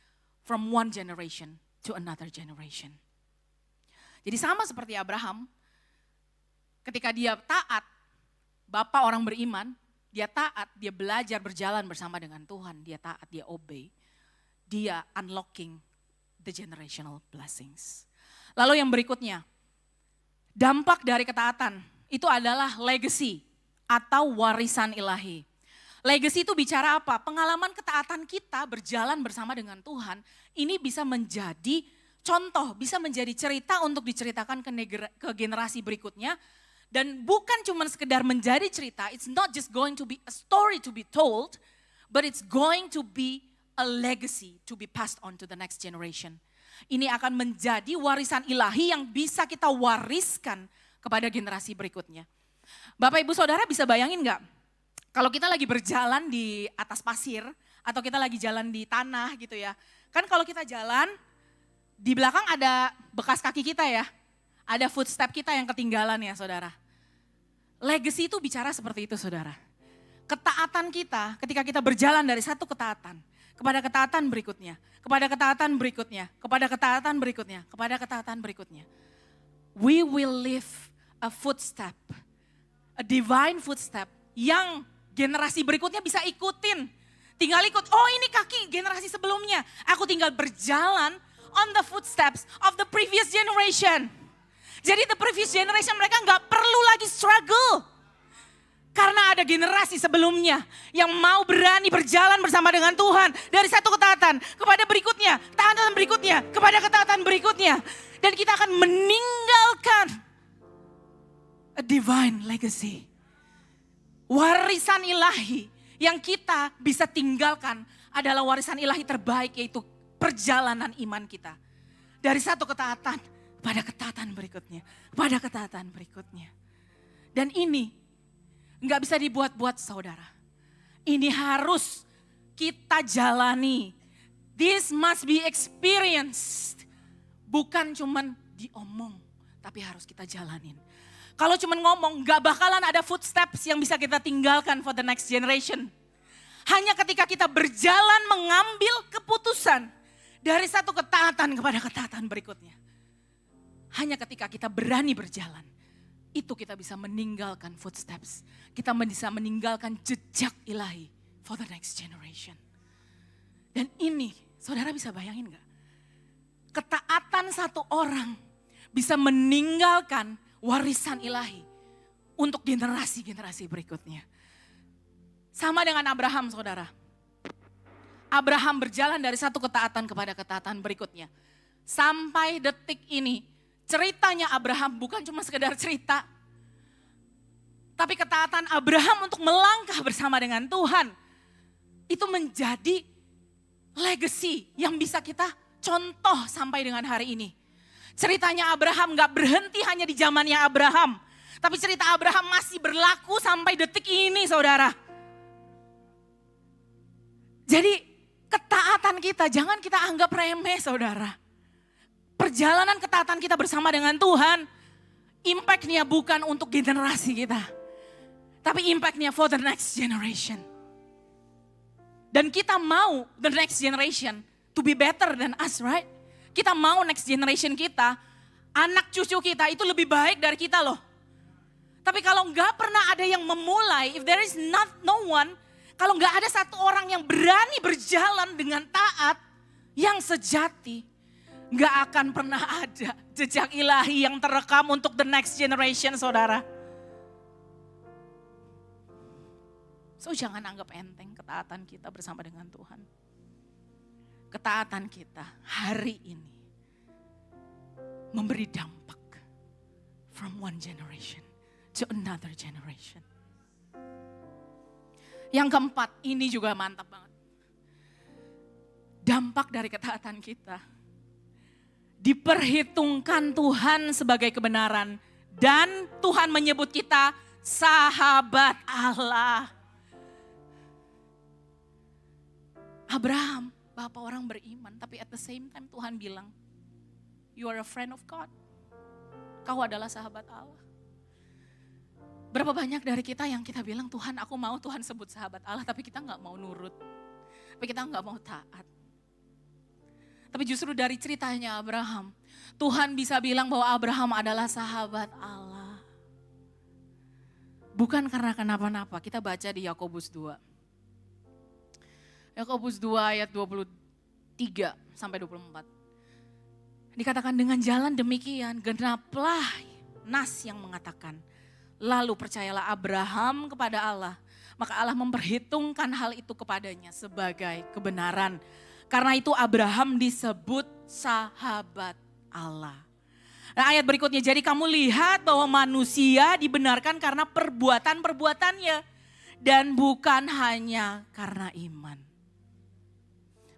from one generation to another generation. Jadi sama seperti Abraham, ketika dia taat, bapak orang beriman, dia taat, dia belajar berjalan bersama dengan Tuhan, dia taat, dia obey, dia unlocking the generational blessings. Lalu yang berikutnya, dampak dari ketaatan itu adalah legacy atau warisan ilahi. Legacy itu bicara apa? Pengalaman ketaatan kita berjalan bersama dengan Tuhan, ini bisa menjadi contoh, bisa menjadi cerita untuk diceritakan ke generasi berikutnya. Dan bukan cuma sekedar menjadi cerita, it's not just going to be a story to be told, but it's going to be a legacy to be passed on to the next generation. Ini akan menjadi warisan ilahi yang bisa kita wariskan kepada generasi berikutnya. Bapak Ibu Saudara bisa bayangin gak? Kalau kita lagi berjalan di atas pasir atau kita lagi jalan di tanah gitu ya. Kan kalau kita jalan, di belakang ada bekas kaki kita ya. Ada footstep kita yang ketinggalan ya saudara. Legacy itu bicara seperti itu saudara. Ketaatan kita ketika kita berjalan dari satu ketaatan kepada ketaatan berikutnya, kepada ketaatan berikutnya, kepada ketaatan berikutnya, kepada ketaatan berikutnya. We will leave a footstep, a divine footstep yang generasi berikutnya bisa ikutin. Tinggal ikut, oh ini kaki generasi sebelumnya. Aku tinggal berjalan on the footsteps of the previous generation. Jadi the previous generation mereka nggak perlu lagi struggle. Karena ada generasi sebelumnya yang mau berani berjalan bersama dengan Tuhan. Dari satu ketaatan kepada berikutnya, ketaatan berikutnya, kepada ketaatan berikutnya. Dan kita akan meninggalkan a divine legacy. Warisan ilahi yang kita bisa tinggalkan adalah warisan ilahi terbaik, yaitu perjalanan iman kita. Dari satu ketaatan pada ketaatan berikutnya, pada ketaatan berikutnya. Dan ini nggak bisa dibuat-buat saudara. Ini harus kita jalani. This must be experienced. Bukan cuman diomong, tapi harus kita jalanin. Kalau cuman ngomong, nggak bakalan ada footsteps yang bisa kita tinggalkan for the next generation. Hanya ketika kita berjalan mengambil keputusan dari satu ketaatan kepada ketaatan berikutnya. Hanya ketika kita berani berjalan, itu kita bisa meninggalkan footsteps. Kita bisa meninggalkan jejak ilahi for the next generation. Dan ini, saudara bisa bayangin gak? Ketaatan satu orang bisa meninggalkan warisan ilahi untuk generasi-generasi berikutnya. Sama dengan Abraham, saudara. Abraham berjalan dari satu ketaatan kepada ketaatan berikutnya. Sampai detik ini, ceritanya Abraham bukan cuma sekedar cerita. Tapi ketaatan Abraham untuk melangkah bersama dengan Tuhan. Itu menjadi legacy yang bisa kita contoh sampai dengan hari ini. Ceritanya Abraham gak berhenti hanya di zamannya Abraham. Tapi cerita Abraham masih berlaku sampai detik ini saudara. Jadi ketaatan kita jangan kita anggap remeh saudara. Perjalanan ketaatan kita bersama dengan Tuhan, impact-nya bukan untuk generasi kita. Tapi impact-nya for the next generation. Dan kita mau the next generation to be better than us, right? Kita mau next generation kita, anak cucu kita itu lebih baik dari kita loh. Tapi kalau nggak pernah ada yang memulai, if there is no one, kalau nggak ada satu orang yang berani berjalan dengan taat, yang sejati, nggak akan pernah ada jejak ilahi yang terekam untuk the next generation, saudara. So jangan anggap enteng ketaatan kita bersama dengan Tuhan. Ketaatan kita hari ini memberi dampak from one generation to another generation. Yang keempat, ini juga mantap banget. Dampak dari ketaatan kita diperhitungkan Tuhan sebagai kebenaran dan Tuhan menyebut kita sahabat Allah. Abraham, bapak orang beriman, tapi at the same time Tuhan bilang, you are a friend of God. Kau adalah sahabat Allah. Berapa banyak dari kita yang kita bilang, Tuhan aku mau Tuhan sebut sahabat Allah, tapi kita gak mau nurut. Tapi kita gak mau taat. Tapi justru dari ceritanya Abraham, Tuhan bisa bilang bahwa Abraham adalah sahabat Allah. bukan karena kenapa-napa. Kita baca di Yakobus 2. Yakobus 2 ayat 23 sampai 24. Dikatakan dengan jalan demikian genaplah nas yang mengatakan, lalu percayalah Abraham kepada Allah, maka Allah memperhitungkan hal itu kepadanya sebagai kebenaran. Karena itu Abraham disebut sahabat Allah. Nah, ayat berikutnya, jadi kamu lihat bahwa manusia dibenarkan karena perbuatan-perbuatannya dan bukan hanya karena iman.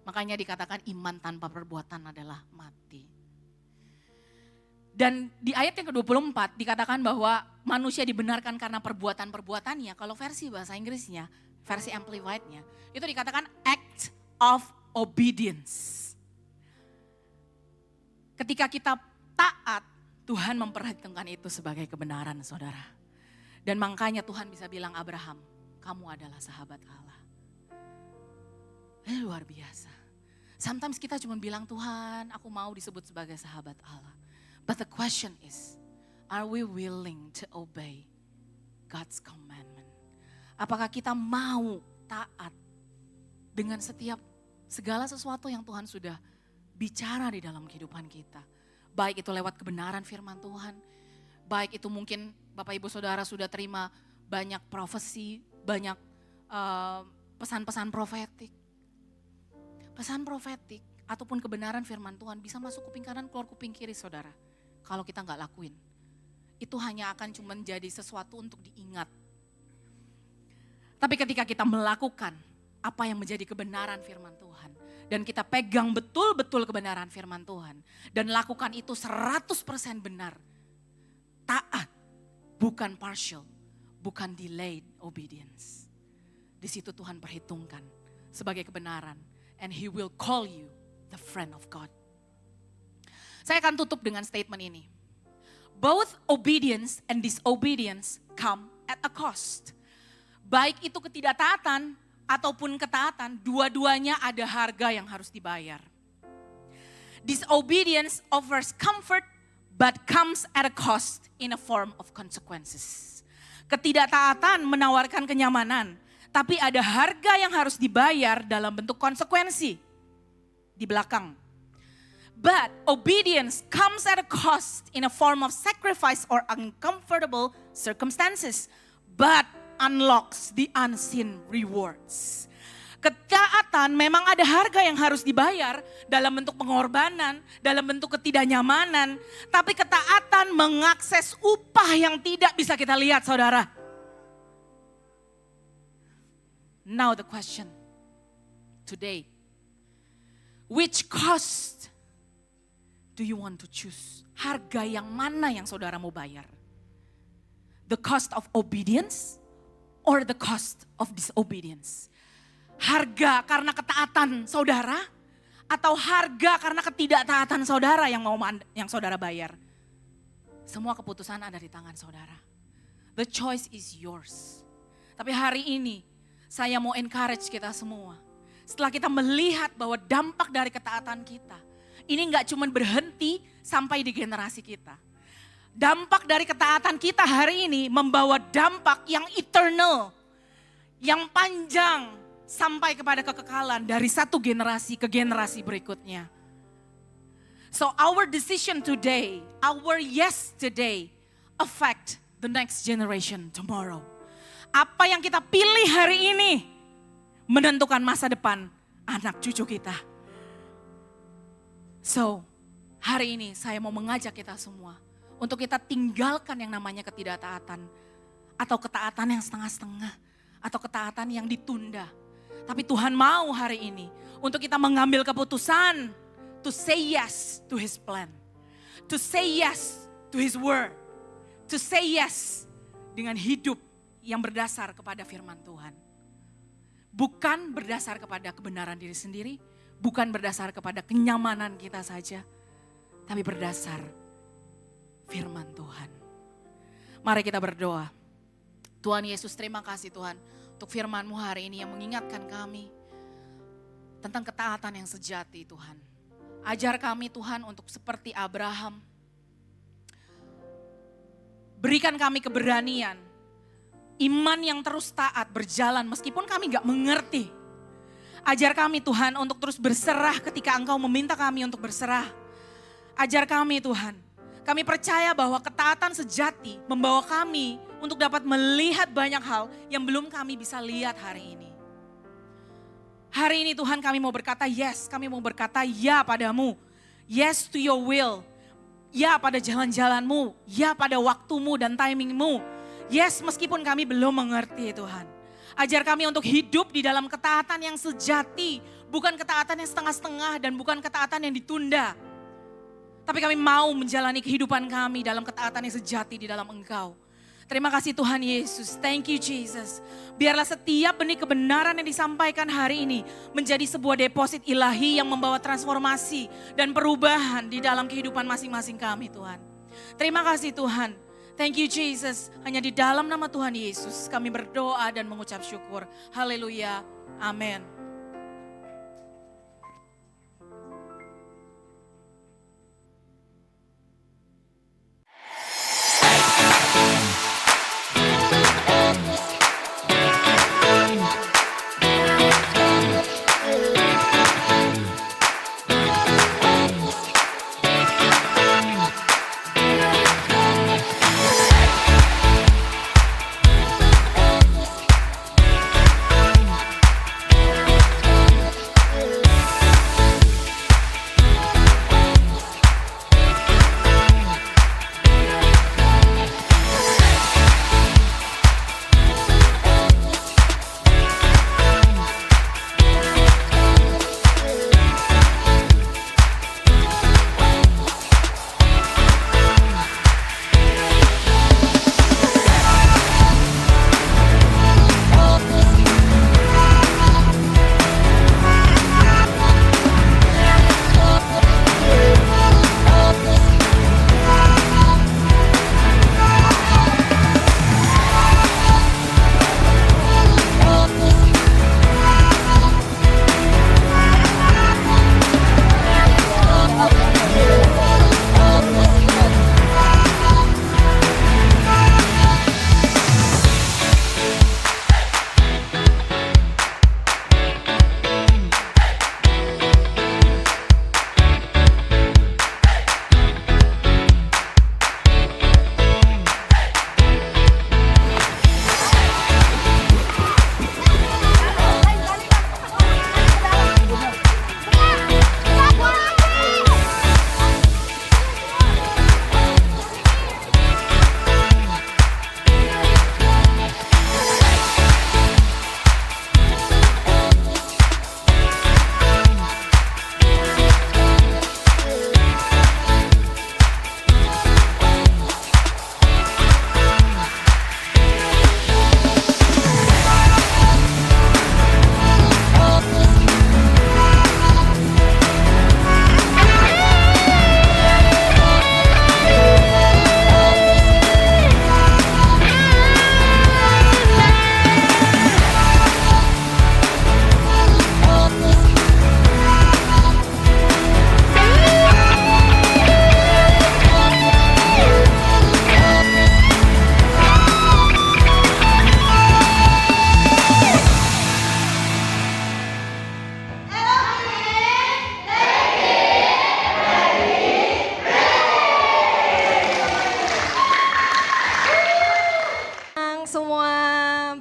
Makanya dikatakan iman tanpa perbuatan adalah mati. Dan di ayat yang ke-24 dikatakan bahwa manusia dibenarkan karena perbuatan-perbuatannya. Kalau versi bahasa Inggrisnya, versi Amplified-nya, itu dikatakan act of obedience. Ketika kita taat, Tuhan memperhitungkan itu sebagai kebenaran, saudara. Dan makanya Tuhan bisa bilang Abraham, kamu adalah sahabat Allah. Ini luar biasa. Sometimes kita cuma bilang, Tuhan aku mau disebut sebagai sahabat Allah. But the question is, are we willing to obey God's commandment? Apakah kita mau taat dengan segala sesuatu yang Tuhan sudah bicara di dalam kehidupan kita? Baik itu lewat kebenaran firman Tuhan, baik itu mungkin Bapak Ibu Saudara sudah terima banyak profesi, banyak pesan-pesan profetik. Pesan profetik ataupun kebenaran firman Tuhan bisa masuk kuping kanan, keluar kuping kiri, saudara. Kalau kita nggak lakuin, itu hanya akan cuma jadi sesuatu untuk diingat. Tapi ketika kita melakukan apa yang menjadi kebenaran firman Tuhan, dan kita pegang betul-betul kebenaran firman Tuhan, dan lakukan itu 100% benar, taat, bukan partial, bukan delayed obedience. Di situ Tuhan perhitungkan sebagai kebenaran, and He will call you the friend of God. Saya akan tutup dengan statement ini. Both obedience and disobedience come at a cost. Baik itu ketidaktaatan ataupun ketaatan, dua-duanya ada harga yang harus dibayar. Disobedience offers comfort but comes at a cost in a form of consequences. Ketidaktaatan menawarkan kenyamanan, tapi ada harga yang harus dibayar dalam bentuk konsekuensi di belakang. But obedience comes at a cost in a form of sacrifice or uncomfortable circumstances, but unlocks the unseen rewards. Ketaatan memang ada harga yang harus dibayar dalam bentuk pengorbanan, dalam bentuk ketidaknyamanan, tapi ketaatan mengakses upah yang tidak bisa kita lihat, saudara. Now the question today, which cost do you want to choose? Harga yang mana yang saudara mau bayar? The cost of obedience or the cost of disobedience? Harga karena ketaatan saudara atau harga karena ketidaktaatan saudara yang saudara bayar? Semua keputusan ada di tangan saudara. The choice is yours. Tapi hari ini saya mau encourage kita semua. Setelah kita melihat bahwa dampak dari ketaatan kita, ini gak cuma berhenti sampai di generasi kita. Dampak dari ketaatan kita hari ini membawa dampak yang eternal, yang panjang sampai kepada kekekalan dari satu generasi ke generasi berikutnya. So our decision today, our yes today affect the next generation tomorrow. Apa yang kita pilih hari ini menentukan masa depan anak cucu kita. So, hari ini saya mau mengajak kita semua untuk kita tinggalkan yang namanya ketidaktaatan atau ketaatan yang setengah-setengah atau ketaatan yang ditunda. Tapi Tuhan mau hari ini untuk kita mengambil keputusan to say yes to His plan, to say yes to His word, to say yes dengan hidup yang berdasar kepada firman Tuhan. Bukan berdasar kepada kebenaran diri sendiri, bukan berdasar kepada kenyamanan kita saja, tapi berdasar firman Tuhan. Mari kita berdoa. Tuhan Yesus, terima kasih Tuhan untuk firman-Mu hari ini yang mengingatkan kami tentang ketaatan yang sejati Tuhan. Ajar kami Tuhan untuk seperti Abraham. Berikan kami keberanian iman yang terus taat berjalan meskipun kami gak mengerti. Ajar kami Tuhan untuk terus berserah ketika Engkau meminta kami untuk berserah. Ajar kami Tuhan, kami percaya bahwa ketaatan sejati membawa kami untuk dapat melihat banyak hal yang belum kami bisa lihat hari ini. Hari ini Tuhan kami mau berkata yes, kami mau berkata ya padamu. Yes to your will. Ya pada jalan-jalanmu, ya pada waktumu dan timingmu. Yes meskipun kami belum mengerti Tuhan. Ajar kami untuk hidup di dalam ketaatan yang sejati. Bukan ketaatan yang setengah-setengah dan bukan ketaatan yang ditunda. Tapi kami mau menjalani kehidupan kami dalam ketaatan yang sejati di dalam Engkau. Terima kasih Tuhan Yesus, thank you Jesus. Biarlah setiap benih kebenaran yang disampaikan hari ini menjadi sebuah deposit ilahi yang membawa transformasi dan perubahan di dalam kehidupan masing-masing kami Tuhan. Terima kasih Tuhan, thank you Jesus. Hanya di dalam nama Tuhan Yesus kami berdoa dan mengucap syukur. Haleluya, amin.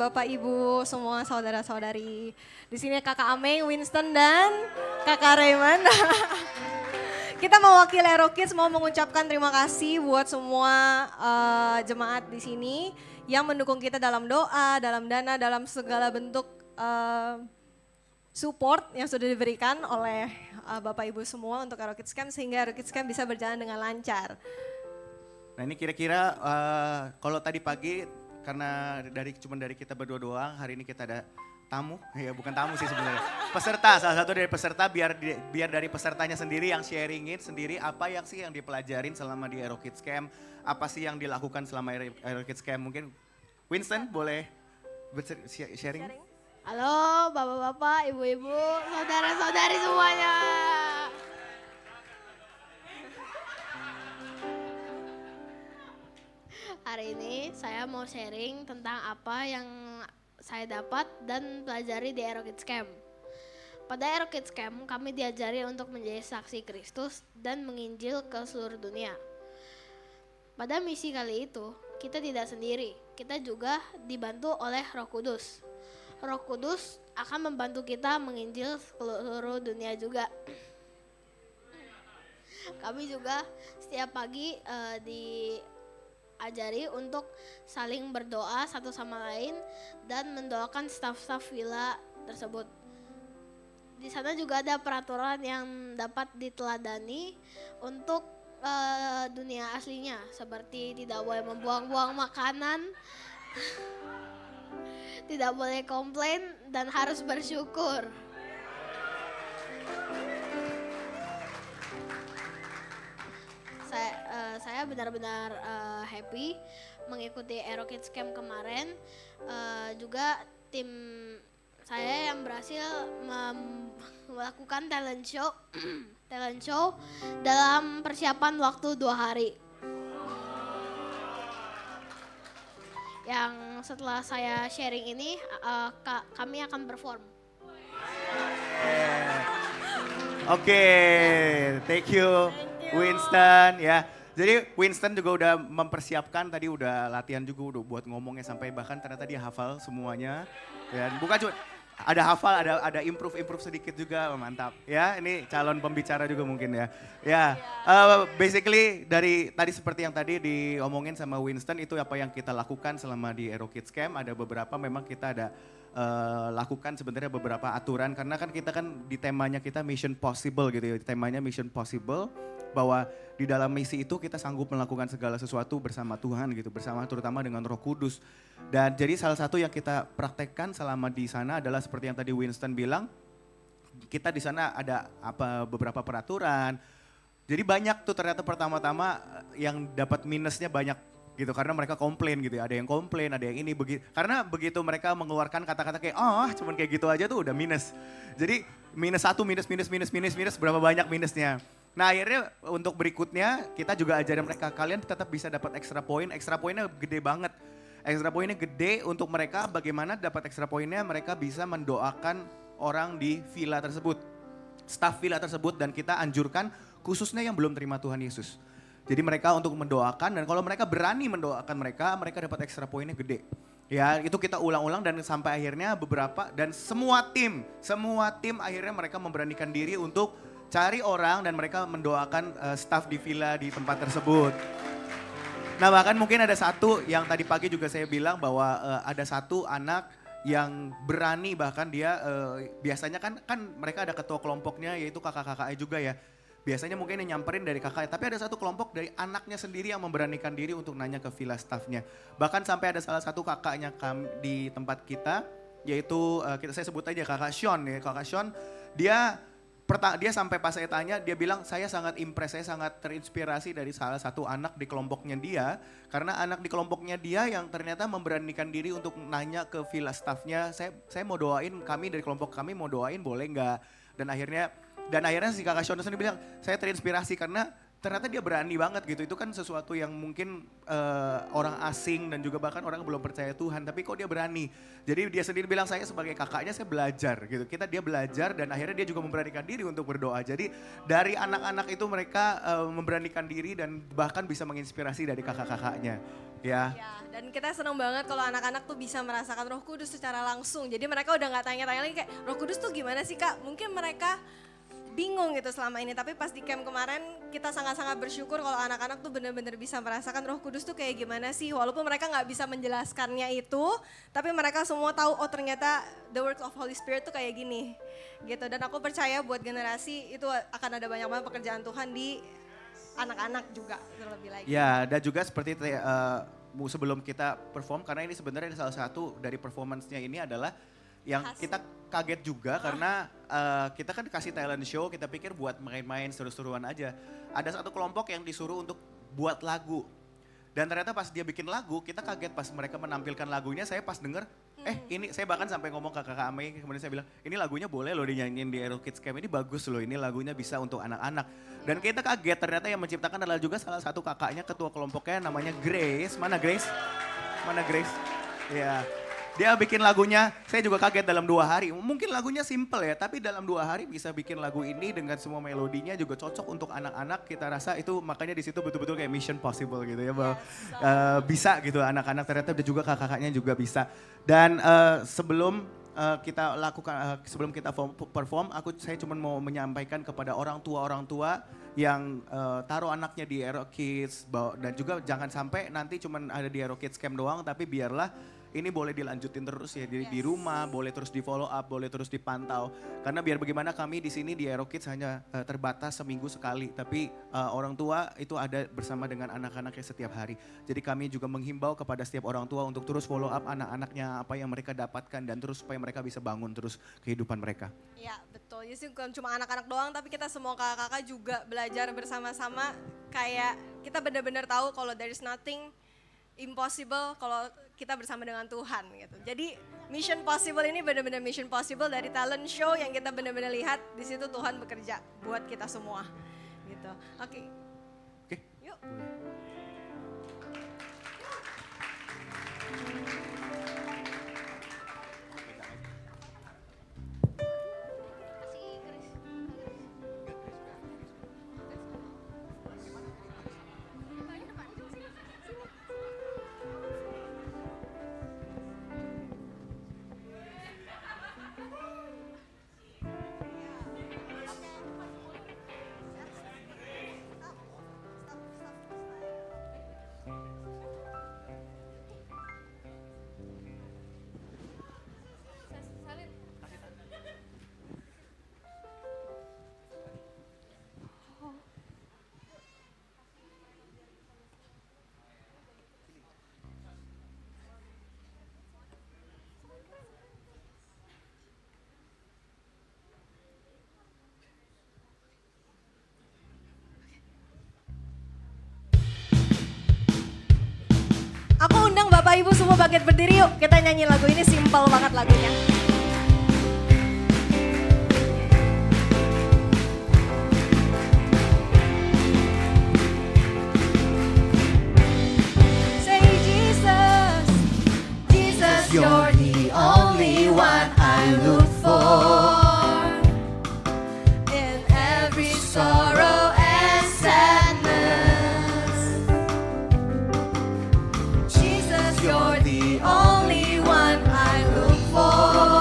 Bapak Ibu, semua saudara-saudari. Di sini Kakak Ameng, Winston dan Kakak Raymond. Kita mewakili Aero Kids mau mengucapkan terima kasih buat semua jemaat di sini yang mendukung kita dalam doa, dalam dana, dalam segala bentuk support yang sudah diberikan oleh Bapak Ibu semua untuk Aero Kids Camp sehingga Aero Kids Camp bisa berjalan dengan lancar. Nah ini kira-kira kalau tadi pagi karena cuma dari kita berdua doang, hari ini kita ada tamu, ya bukan tamu sih sebenarnya. Peserta, salah satu dari peserta biar dari pesertanya sendiri yang sharingin sendiri apa yang sih yang dipelajarin selama di Aero Kids Camp, apa sih yang dilakukan selama Aero Kids Camp. Mungkin Winston boleh sharing? Halo bapak-bapak, ibu-ibu, saudara-saudari semuanya. Hari ini saya mau sharing tentang apa yang saya dapat dan pelajari di Aero Kids Camp. Pada Aero Kids Camp, kami diajari untuk menjadi saksi Kristus dan menginjil ke seluruh dunia. Pada misi kali itu, kita tidak sendiri, kita juga dibantu oleh Roh Kudus. Roh Kudus akan membantu kita menginjil ke seluruh dunia juga. Kami juga setiap pagi diajari untuk saling berdoa satu sama lain dan mendoakan staf-staf villa tersebut. Di sana juga ada peraturan yang dapat diteladani untuk dunia aslinya, seperti tidak boleh membuang-buang makanan, tidak boleh komplain, dan harus bersyukur. Saya benar-benar happy mengikuti Aero Kids Camp kemarin. Juga tim saya yang berhasil melakukan talent show dalam persiapan waktu 2 hari. Yang setelah saya sharing ini, kami akan perform. Oke, thank you Winston ya. Jadi Winston juga udah mempersiapkan, tadi udah latihan juga udah buat ngomongnya sampai bahkan ternyata dia hafal semuanya. Dan bukan cuma ada hafal, ada improve sedikit juga, mantap. Ya, ini calon pembicara juga mungkin ya. Ya, basically dari tadi seperti yang tadi diomongin sama Winston, itu apa yang kita lakukan selama di Aero Kids Camp. Ada beberapa memang kita ada lakukan sebenarnya beberapa aturan, karena kan kita kan di temanya kita Mission Possible gitu ya. Temanya Mission Possible, bahwa di dalam misi itu kita sanggup melakukan segala sesuatu bersama Tuhan gitu, bersama terutama dengan Roh Kudus. Dan jadi salah satu yang kita praktekkan selama di sana adalah seperti yang tadi Winston bilang, kita di sana ada beberapa peraturan. Jadi banyak tuh ternyata pertama-tama yang dapat minusnya banyak gitu, karena mereka komplain gitu ya. Ada yang komplain, ada yang ini karena begitu mereka mengeluarkan kata-kata kayak cuman kayak gitu aja tuh udah minus. Jadi minus berapa banyak minusnya. Nah akhirnya untuk berikutnya kita juga ajarin mereka, kalian tetap bisa dapat extra point. Extra poinnya gede banget. Extra poinnya gede untuk mereka, bagaimana dapat extra poinnya, mereka bisa mendoakan orang di villa tersebut. Staff villa tersebut, dan kita anjurkan khususnya yang belum terima Tuhan Yesus. Jadi mereka untuk mendoakan, dan kalau mereka berani mendoakan mereka dapat extra poinnya gede. Ya itu kita ulang-ulang dan sampai akhirnya beberapa, dan semua tim akhirnya mereka memberanikan diri untuk cari orang dan mereka mendoakan staff di villa di tempat tersebut. Nah bahkan mungkin ada satu yang tadi pagi juga saya bilang bahwa ada satu anak yang berani, bahkan dia biasanya kan mereka ada ketua kelompoknya yaitu kakak-kakaknya juga ya. Biasanya mungkin yang nyamperin dari kakaknya, tapi ada satu kelompok dari anaknya sendiri yang memberanikan diri untuk nanya ke villa staffnya. Bahkan sampai ada salah satu kakaknya di tempat kita, yaitu saya sebut aja kakak Sean ya. Kakak Sean dia sampai pas saya tanya, dia bilang saya sangat impress, saya sangat terinspirasi dari salah satu anak di kelompoknya dia. Karena anak di kelompoknya dia yang ternyata memberanikan diri untuk nanya ke villa staffnya, saya mau doain, kami dari kelompok kami mau doain boleh nggak? Dan akhirnya si kakak Sean sendiri bilang, saya terinspirasi karena ternyata dia berani banget gitu. Itu kan sesuatu yang mungkin orang asing dan juga bahkan orang belum percaya Tuhan, tapi kok dia berani. Jadi dia sendiri bilang, saya sebagai kakaknya saya belajar gitu. Dia belajar dan akhirnya dia juga memberanikan diri untuk berdoa. Jadi dari anak-anak itu mereka memberanikan diri dan bahkan bisa menginspirasi dari kakak-kakaknya. Ya. Dan kita senang banget kalau anak-anak tuh bisa merasakan Roh Kudus secara langsung. Jadi mereka udah gak tanya-tanya lagi kayak, Roh Kudus tuh gimana sih Kak? Mungkin mereka bingung gitu selama ini, tapi pas di camp kemarin kita sangat-sangat bersyukur kalau anak-anak tuh benar-benar bisa merasakan Roh Kudus tuh kayak gimana sih, walaupun mereka nggak bisa menjelaskannya itu, tapi mereka semua tahu oh ternyata the work of Holy Spirit tuh kayak gini gitu. Dan aku percaya buat generasi itu akan ada banyak banget pekerjaan Tuhan di anak-anak juga terlebih lagi. Ya, dan juga seperti sebelum kita perform, karena ini sebenarnya salah satu dari performance-nya ini adalah yang kita kaget juga karena kita kan kasih talent show, kita pikir buat main-main seru-seruan aja. Ada satu kelompok yang disuruh untuk buat lagu. Dan ternyata pas dia bikin lagu, kita kaget pas mereka menampilkan lagunya, saya pas denger, ini saya bahkan sampai ngomong ke kakak Ame, kemudian saya bilang, ini lagunya boleh loh dinyanyiin di Aero Kids Camp, ini bagus loh, ini lagunya bisa untuk anak-anak. Dan kita kaget, ternyata yang menciptakan adalah juga salah satu kakaknya, ketua kelompoknya namanya Grace. Mana Grace? Mana Grace? Ya. Dia bikin lagunya, saya juga kaget dalam 2 hari. Mungkin lagunya simple ya, tapi dalam 2 hari bisa bikin lagu ini dengan semua melodinya juga cocok untuk anak-anak. Kita rasa itu makanya di situ betul-betul kayak mission possible gitu ya. Bahwa bisa gitu anak-anak, ternyata juga kakak-kakaknya juga bisa. Dan sebelum kita lakukan, sebelum kita perform, saya cuma mau menyampaikan kepada orang tua yang taruh anaknya di Aero Kids. Dan juga jangan sampai nanti cuma ada di Aero Kids Camp doang, tapi biarlah ini boleh dilanjutin terus ya di rumah, boleh terus di follow up, boleh terus dipantau. Karena biar bagaimana kami di sini di Aero Kids hanya terbatas seminggu sekali, tapi orang tua itu ada bersama dengan anak-anaknya setiap hari. Jadi kami juga menghimbau kepada setiap orang tua untuk terus follow up anak-anaknya, apa yang mereka dapatkan dan terus supaya mereka bisa bangun terus kehidupan mereka. Ya betul, jadi bukan cuma anak-anak doang tapi kita semua kakak-kakak juga belajar bersama-sama. Kayak kita benar-benar tahu kalau there is nothing impossible kalau kita bersama dengan Tuhan gitu. Jadi mission possible ini benar-benar mission possible dari talent show yang kita benar-benar lihat di situ Tuhan bekerja buat kita semua gitu. Oke. Yuk. Aku undang Bapak Ibu semua bangkit berdiri yuk. Kita nyanyi lagu ini, simple banget lagunya. Say Jesus, Jesus you're the only one I look for. In every sorrow and sadness, Jesus, you're the only one I look for.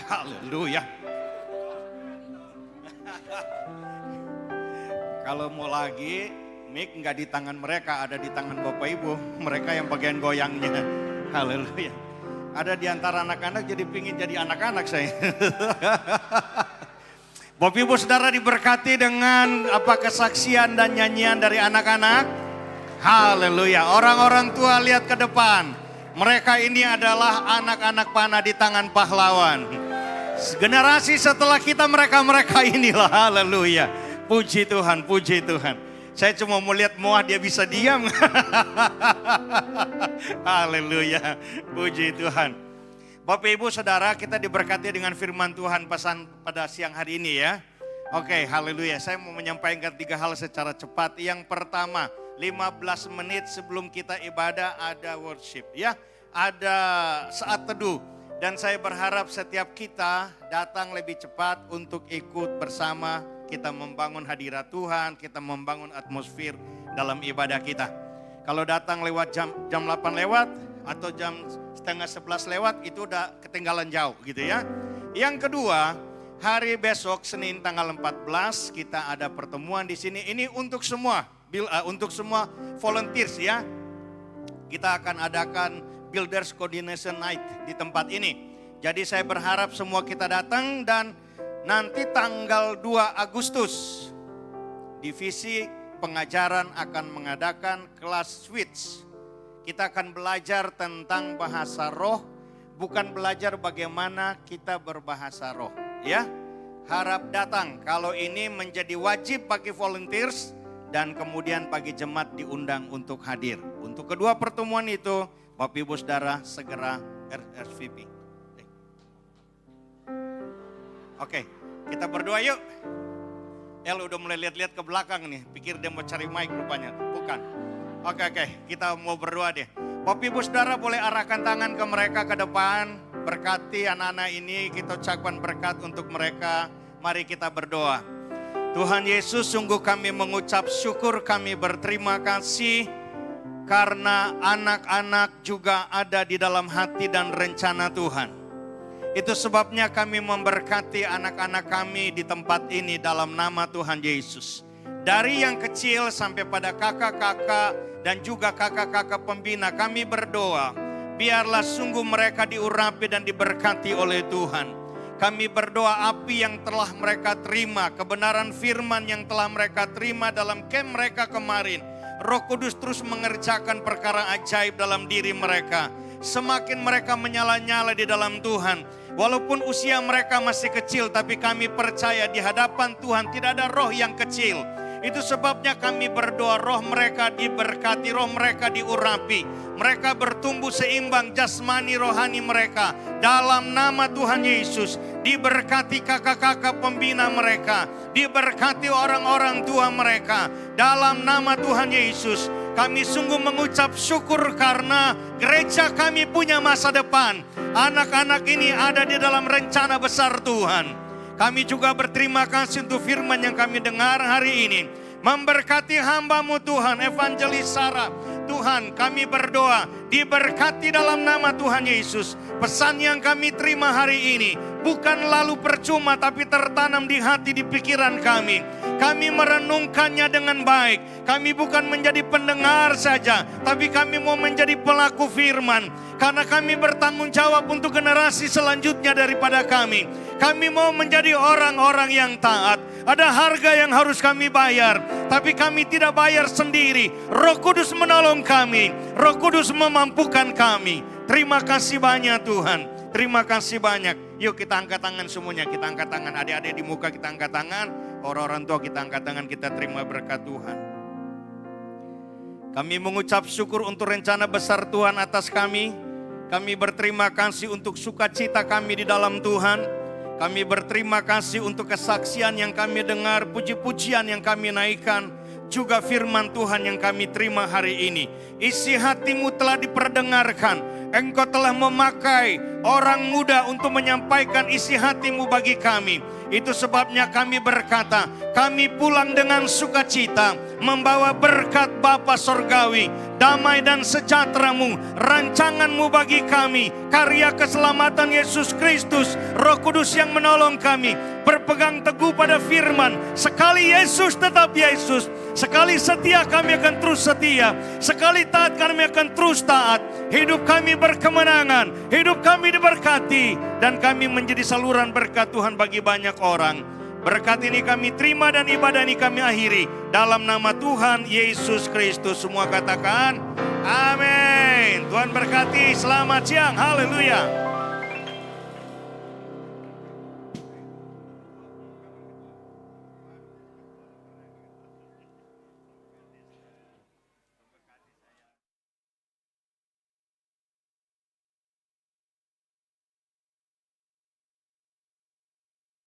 Haleluya. Kalau mau lagi, mic nggak di tangan mereka, ada di tangan Bapak Ibu. Mereka yang bagian goyangnya. Haleluya. Ada di antara anak-anak jadi pingin jadi anak-anak saya. Bapak Ibu Saudara diberkati dengan kesaksian dan nyanyian dari anak-anak. Haleluya. Orang-orang tua lihat ke depan. Mereka ini adalah anak-anak panah di tangan pahlawan. Generasi setelah kita mereka inilah. Haleluya. Puji Tuhan, puji Tuhan. Saya cuma mau lihat Moah dia bisa diam. Haleluya. Puji Tuhan. Bapak Ibu Saudara, kita diberkati dengan firman Tuhan pesan pada siang hari ini ya. Oke, haleluya. Saya mau menyampaikan 3 hal secara cepat. Yang pertama, 15 menit sebelum kita ibadah ada worship ya. Ada saat teduh. Dan saya berharap setiap kita datang lebih cepat untuk ikut bersama kita membangun hadirat Tuhan, kita membangun atmosfer dalam ibadah kita. Kalau datang lewat jam 8 lewat atau jam setengah 11 lewat itu udah ketinggalan jauh gitu ya. Yang kedua, hari besok Senin tanggal 14 kita ada pertemuan di sini. Ini untuk semua volunteers ya. Kita akan adakan Builders Coordination Night di tempat ini. Jadi saya berharap semua kita datang dan nanti tanggal 2 Agustus divisi pengajaran akan mengadakan kelas switch. Kita akan belajar tentang bahasa roh, bukan belajar bagaimana kita berbahasa roh ya. Harap datang, kalau ini menjadi wajib bagi volunteers dan kemudian bagi jemaat diundang untuk hadir. Untuk kedua pertemuan itu Bapak Ibu Saudara segera RSVP. Oke, kita berdoa yuk. El udah mulai lihat-lihat ke belakang nih, pikir dia mau cari mic rupanya. Bukan. Oke, kita mau berdoa deh. Bapak Ibu Saudara boleh arahkan tangan ke mereka ke depan. Berkati anak-anak ini, kita ucapkan berkat untuk mereka. Mari kita berdoa. Tuhan Yesus, sungguh kami mengucap syukur, kami berterima kasih. Karena anak-anak juga ada di dalam hati dan rencana Tuhan. Itu sebabnya kami memberkati anak-anak kami di tempat ini dalam nama Tuhan Yesus. Dari yang kecil sampai pada kakak-kakak dan juga kakak-kakak pembina kami berdoa. Biarlah sungguh mereka diurapi dan diberkati oleh Tuhan. Kami berdoa api yang telah mereka terima, kebenaran firman yang telah mereka terima dalam camp mereka kemarin. Roh Kudus terus mengerjakan perkara ajaib dalam diri mereka. Semakin mereka menyala-nyala di dalam Tuhan. Walaupun usia mereka masih kecil, tapi kami percaya di hadapan Tuhan tidak ada roh yang kecil. Itu sebabnya kami berdoa roh mereka diberkati, roh mereka diurapi. Mereka bertumbuh seimbang jasmani rohani mereka. Dalam nama Tuhan Yesus, diberkati kakak-kakak pembina mereka. Diberkati orang-orang tua mereka. Dalam nama Tuhan Yesus, kami sungguh mengucap syukur karena gereja kami punya masa depan. Anak-anak ini ada di dalam rencana besar Tuhan. Kami juga berterima kasih untuk firman yang kami dengar hari ini. Memberkati hamba-Mu Tuhan, Evangelis Sarah. Tuhan, kami berdoa, diberkati dalam nama Tuhan Yesus. Pesan yang kami terima hari ini bukan lalu percuma, tapi tertanam di hati, di pikiran kami. Kami merenungkannya dengan baik. Kami bukan menjadi pendengar saja, tapi kami mau menjadi pelaku firman. Karena kami bertanggung jawab untuk generasi selanjutnya daripada kami. Kami mau menjadi orang-orang yang taat. Ada harga yang harus kami bayar, tapi kami tidak bayar sendiri. Roh Kudus menolong kami. Roh Kudus memampukan kami. Terima kasih banyak Tuhan. Terima kasih banyak. Yuk kita angkat tangan semuanya. Kita angkat tangan. Adik-adik di muka kita angkat tangan. Orang-orang tua kita angkat tangan. Kita terima berkat Tuhan. Kami mengucap syukur untuk rencana besar Tuhan atas kami. Kami berterima kasih untuk sukacita kami di dalam Tuhan. Kami berterima kasih untuk kesaksian yang kami dengar, puji-pujian yang kami naikkan, juga firman Tuhan yang kami terima hari ini. Isi hatimu telah diperdengarkan. Engkau telah memakai orang muda untuk menyampaikan isi hatimu bagi kami. Itu sebabnya kami berkata, kami pulang dengan sukacita, membawa berkat Bapa Sorgawi, damai dan sejahtera-Mu, rancangan-Mu bagi kami, karya keselamatan Yesus Kristus, Roh Kudus yang menolong kami, berpegang teguh pada firman. Sekali Yesus tetap Yesus, sekali setia kami akan terus setia, sekali taat kami akan terus taat. Hidup kami berkemenangan, hidup kami diberkati, dan kami menjadi saluran berkat Tuhan bagi banyak orang. Berkat ini kami terima dan ibadah ini kami akhiri dalam nama Tuhan Yesus Kristus. Semua katakan amin. Tuhan berkati, selamat siang, haleluya.